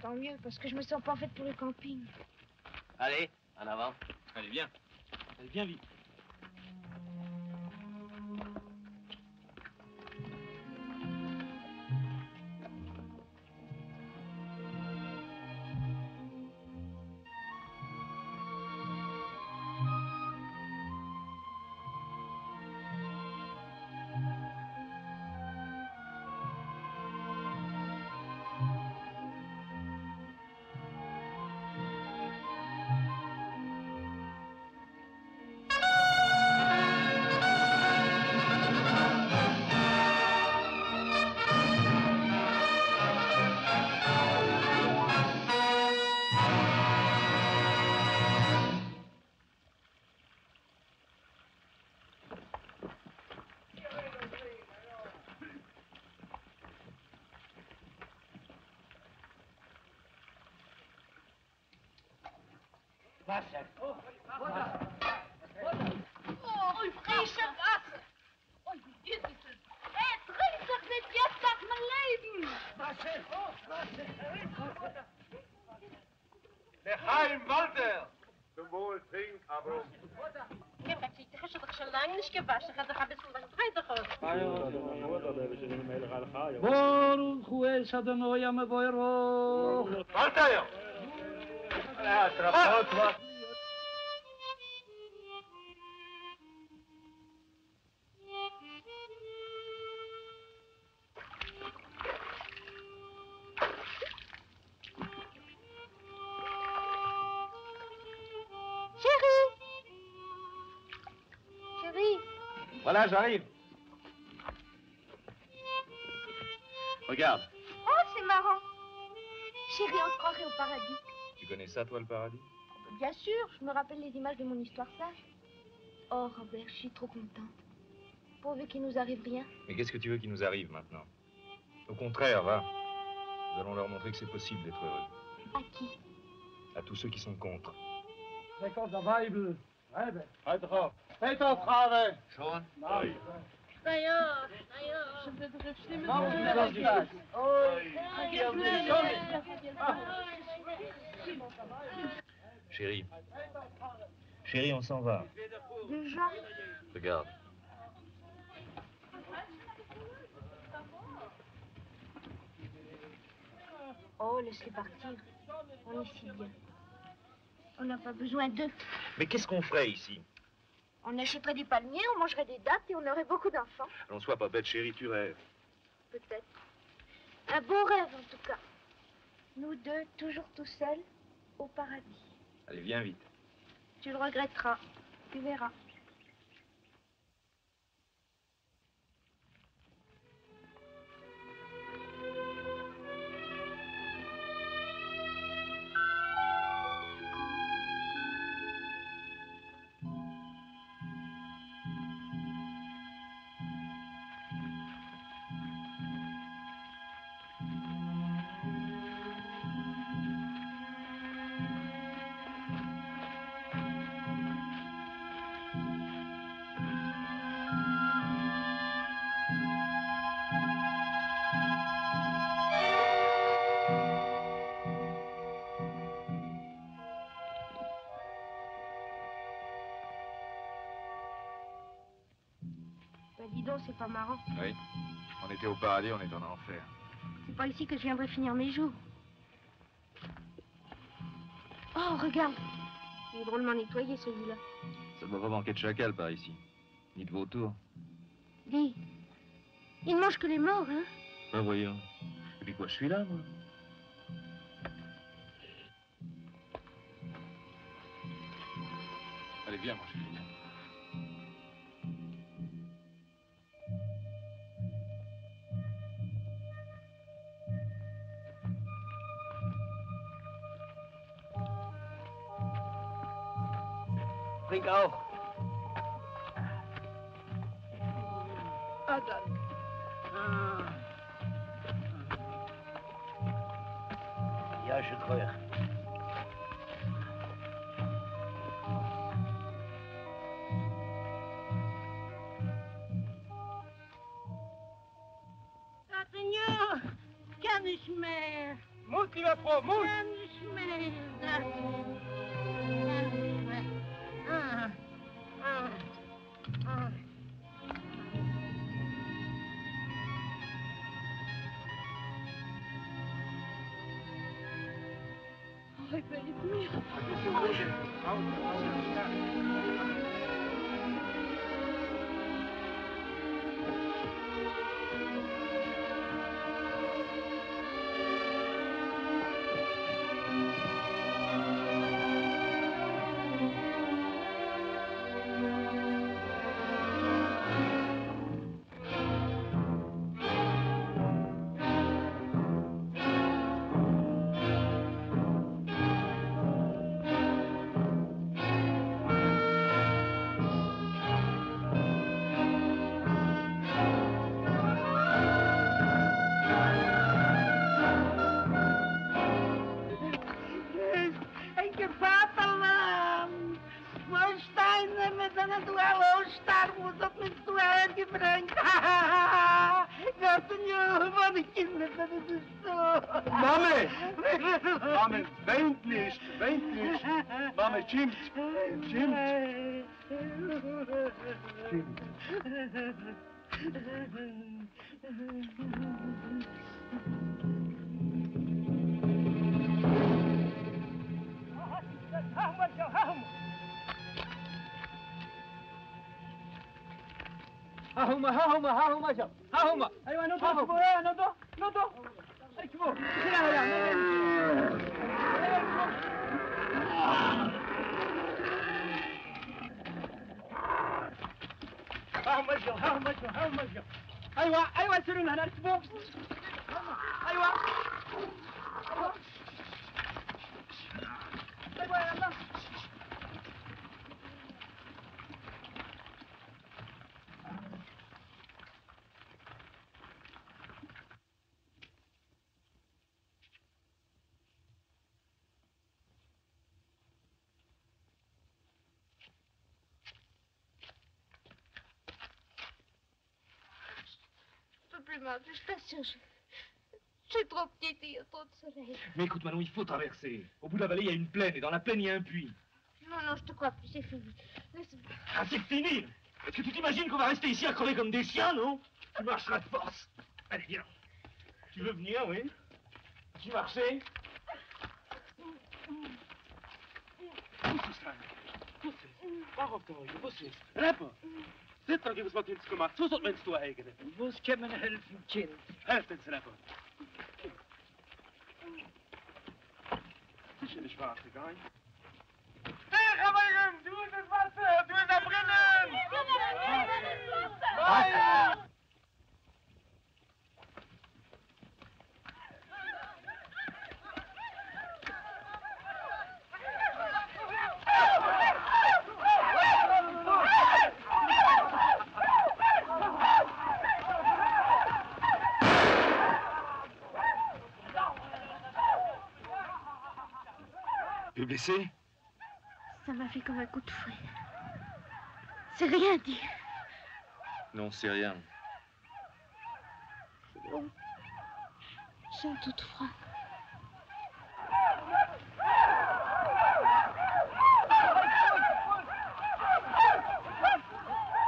Tant mieux, parce que je me sens pas faite pour le camping. Allez, en avant. Allez, viens. Allez, viens vite. Wasser. Oh, frische Wasser. Oh, wie ist es? Trink doch nicht jetzt auf mein Leben. Wasser. Lechaim, Walter. Zum Wohl, trink, aber... Ik heb toch zo lang niet gewaschen. Ga toch een beetje wat beter Baruch hu es Adonai Mevorach. Walter! Atrapado, va. Voilà, j'arrive. Regarde. Oh, c'est marrant. Chérie, on se croirait au paradis. Tu connais ça, toi, le paradis? Bien sûr, je me rappelle les images de mon histoire sage. Oh, Robert, je suis trop contente. Pourvu qu'il nous arrive rien. Mais qu'est-ce que tu veux qu'il nous arrive maintenant? Au contraire, va. Nous allons leur montrer que c'est possible d'être heureux. À qui? À tous ceux qui sont contre. Record der Weibel. Weibe. Halt drauf. Peter, Frage. Schon? Nein. naja. Je veux dire, je Chérie. Chérie, on s'en va. Déjà? Regarde. Oh, laisse-les partir. On est si bien. On n'a pas besoin d'eux. Mais qu'est-ce qu'on ferait ici? On achèterait des palmiers, on mangerait des dattes et on aurait beaucoup d'enfants. Allons, sois pas bête, chérie, tu rêves. Peut-être. Un beau rêve, en tout cas. Nous deux, toujours tout seuls, au paradis. Allez, viens vite. Tu le regretteras. Tu verras. Dis donc, c'est pas marrant. Oui. On était au paradis, on est en enfer. C'est pas ici que je viendrai finir mes jours. Oh, regarde. Il est drôlement nettoyé, celui-là. Ça ne doit pas manquer de chacal par ici. Ni de vautours. Dis, il ne mange que les morts, hein? Ben voyons. Et puis quoi, je suis là, moi? Allez, viens, moi, je suis là. Trink auch. Ah, dann. Ja, je crois. Seigneur, kann nicht mehr. Mut, lieber Frau, Mut! Kann nicht mehr. Kann nicht mehr. Oh, ik ben niet meer. Kinder miteinander sterben und ob mit zu hergebringt. Gasten ja, meine Kinder, das ist so. Mame! Mame, weint nicht, weint nicht. Mame, stimmt, stimmt. ها هما جاو ها هما ايوه نوضو اكبر ها هما جاو ايوه سيروا هنا اركبوا ايوه يلا Plus mal, je t'assure, je suis trop petite et il y a trop de soleil. Mais écoute, Manon, il faut traverser. Au bout de la vallée, il y a une plaine, et dans la plaine, il y a un puits. Non, je te crois plus, c'est fini. Laisse-moi. Ah, c'est fini! Est-ce que tu t'imagines qu'on va rester ici à crever comme des chiens, non? Tu marcheras de force. Allez, viens. Tu veux venir, oui? Tu marcher? Waarom toch? Je moest eens. Rappen. Zit er eens wat in het gemaakt. Zo zult mensen toe eigenen. Moest je me helpen, kind? Helft eens rappen. Het is in de zwaarte, guy. Tegen mij, doe eens het wassen. Doe eens naar binnen. Tu es blessé? Ça m'a fait comme un coup de fouet. C'est rien dit. Non, c'est rien. Oh, j'ai toute froid.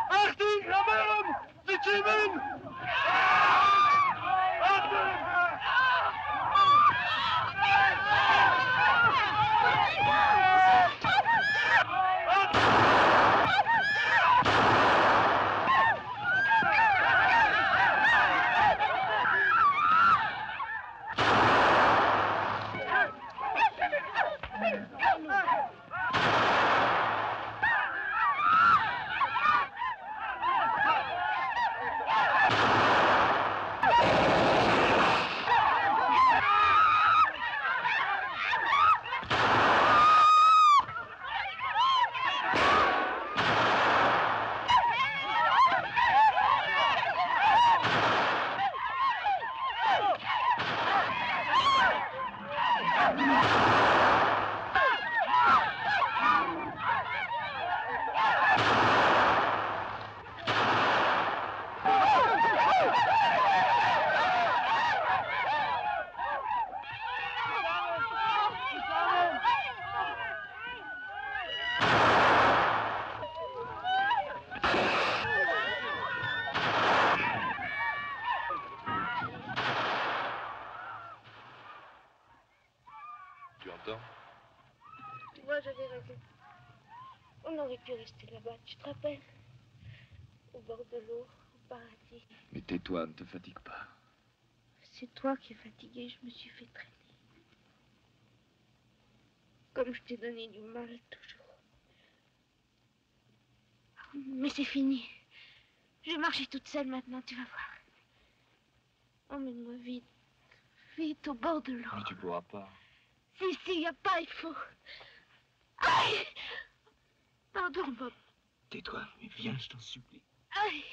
Achtung, Ramon! De Jimmen! Tu entends? Tu vois, j'avais raison. On aurait pu rester là-bas, tu te rappelles? Au bord de l'eau, au paradis. Mais tais-toi, ne te fatigue pas. C'est toi qui es fatigué, je me suis fait traîner. Comme je t'ai donné du mal, toujours. Mais c'est fini. Je vais marcher toute seule maintenant, tu vas voir. Emmène-moi vite. Vite, au bord de l'eau. Mais tu pourras pas. Si, y a pas, il faut. Aïe! Pardon, Bob. Tais-toi, mais viens, je t'en supplie. Aïe!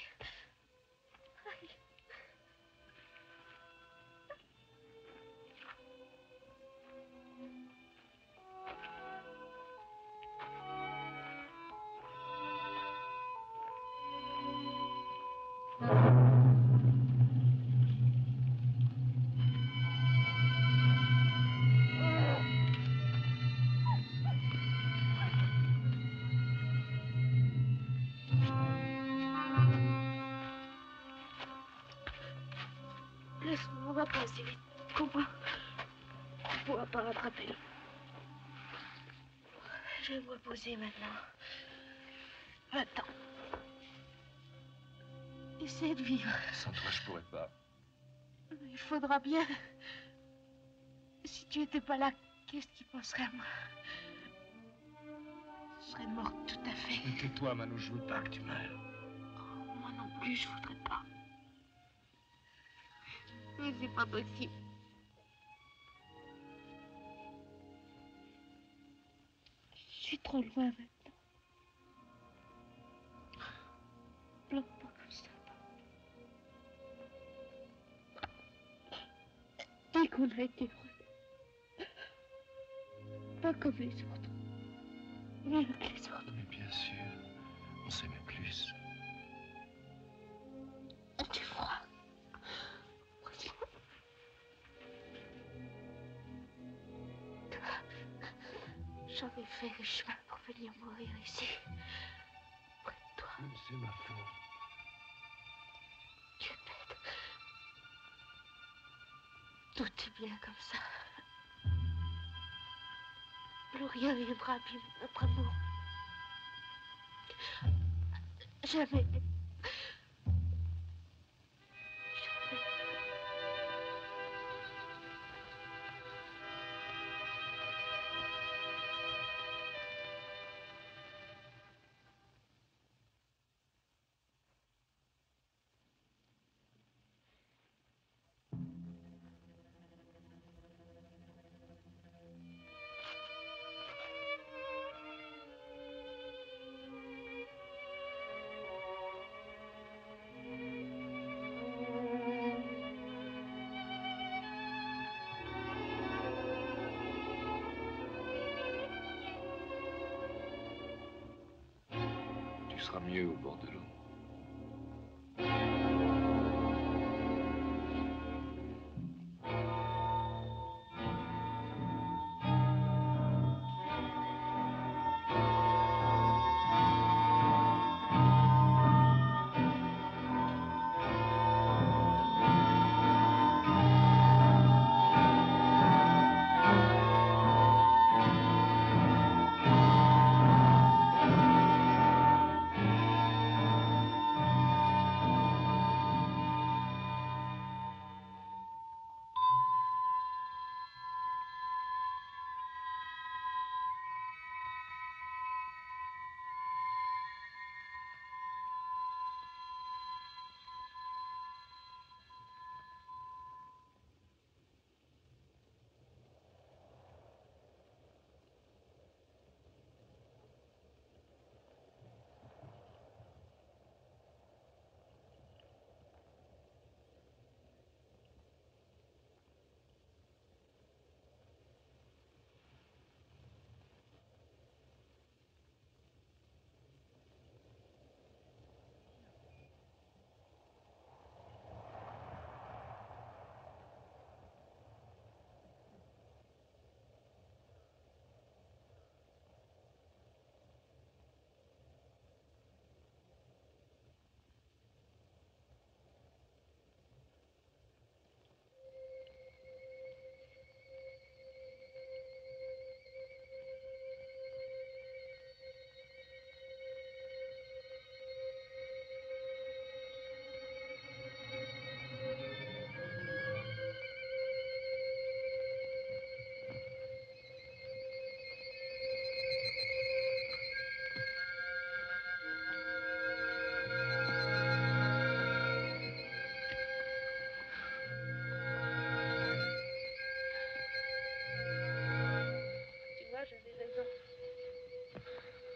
Laisse-moi, on va pas assez vite. Comprends? On ne pourra pas rattraper l'eau. Je vais me reposer maintenant. Attends. Essaie de vivre. Sans toi, je pourrais pas. Il faudra bien. Si tu étais pas là, qu'est-ce qu'il penserait à moi? Je serais morte tout à fait. Mais tais-toi, Manu, je veux pas que tu meurs. Oh, moi non plus, je voudrais pas. Mais c'est pas possible. Je suis trop loin maintenant. Pleure pas comme ça. Dis qu'on a été heureux. Pas comme les autres. Mieux que les autres. Mais bien sûr, on s'aimait plus. Tu crois? J'avais fait le chemin pour venir mourir ici, près de toi. C'est ma faute. Tu es bête. Tout est bien comme ça. Plus rien viendra abîmer notre amour. Jamais. Tu seras mieux au bord de l'eau.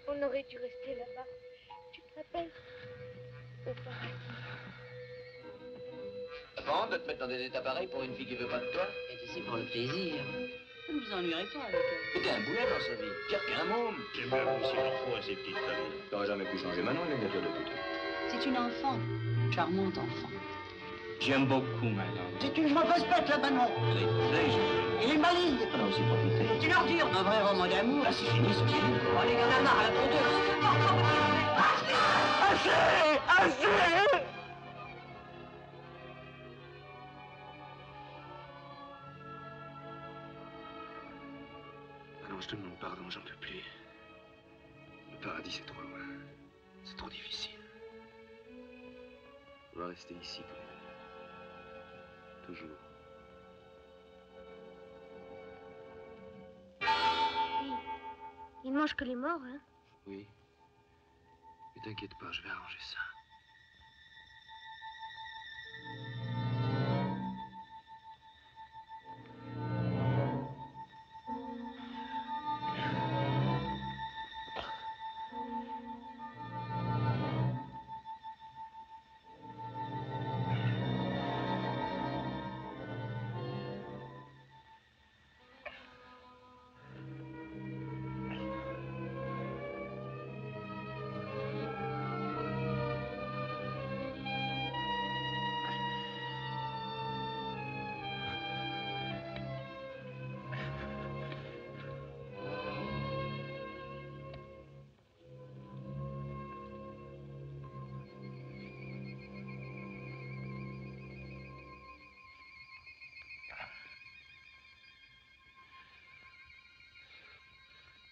On aurait dû rester là-bas. Tu te rappelles? Au paradis. Bon, de te mettre dans des états pareils pour une fille qui veut pas de toi? C'est ici pour le plaisir. Vous ne vous ennuierez pas avec elle. T'es un boulet dans sa vie, pire qu'un môme. J'aime bien aussi parfois ces petites conneries. T'aurais jamais pu changer Manon, elle est nature de pute. C'est une enfant, une charmante enfant. J'aime beaucoup, madame. C'est une mauvaise bête, là, Manon. Il est maligne. Alors, aussi profiter. C'est une ordure. Un vrai roman d'amour. Là, c'est fini, c'est fini. Oh, les gars, la marre, à la tondeuse. Assez. Manon, je te demande pardon, j'en peux plus. Le paradis, c'est trop loin. C'est trop difficile. On va rester ici, tous les deux. Toujours. Il mange que les morts, hein. Oui. Mais t'inquiète pas, je vais arranger ça.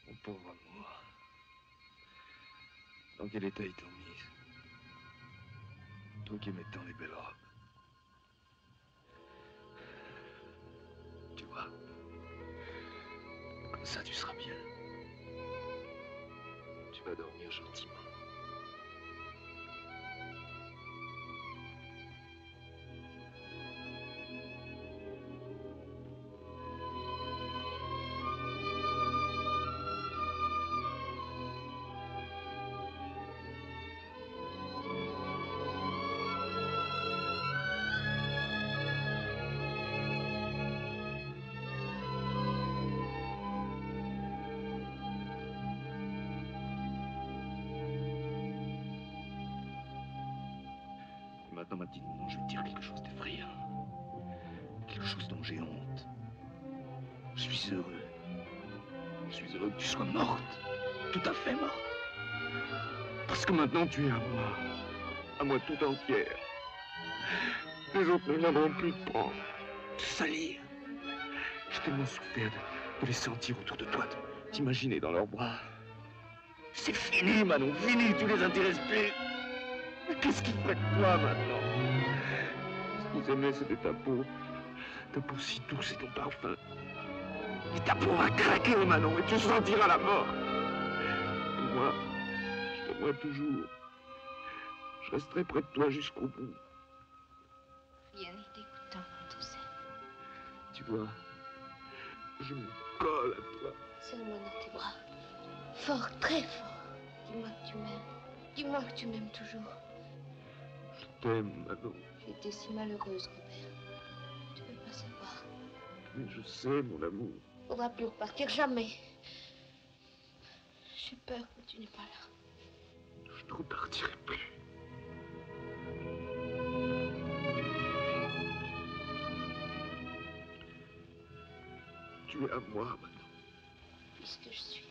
Mon pauvre amour. Dans quel état ils t'ont mise? Toi qui aimais tant les belles robes. Tu vois, comme ça tu seras bien. Tu vas dormir gentiment. Maintenant, ma petite maman, je vais te dire quelque chose d'effrayant. Quelque chose dont j'ai honte. Je suis heureux. Je suis heureux que tu sois morte. Tout à fait morte. Parce que maintenant, tu es à moi. À moi tout entière. Les autres ne viendront plus te prendre, te salir. J'ai tellement souffert de les sentir autour de toi, de t'imaginer dans leurs bras. C'est fini, Manon, fini, tu les intéresses plus. Mais qu'est-ce qu'ils feraient de toi maintenant? Ce qu'ils aimaient, c'était ta peau si douce et ton parfum. Et ta peau va craquer, Manon, et tu sentiras la mort. Et moi, je t'aimerai toujours. Je resterai près de toi jusqu'au bout. Rien n'est dégoûtant quand on s'aime. Tu vois, je me colle à toi. Serre-moi dans tes bras. Fort, très fort. Dis-moi que tu m'aimes. Dis-moi que tu m'aimes toujours. Je t'aime, Manon. J'ai été si malheureuse, Robert. Tu peux pas savoir. Mais je sais, mon amour. Faudra plus repartir, jamais. J'ai peur que tu n'es pas là. Je ne repartirai plus. Tu es à moi, maintenant. Puisque je suis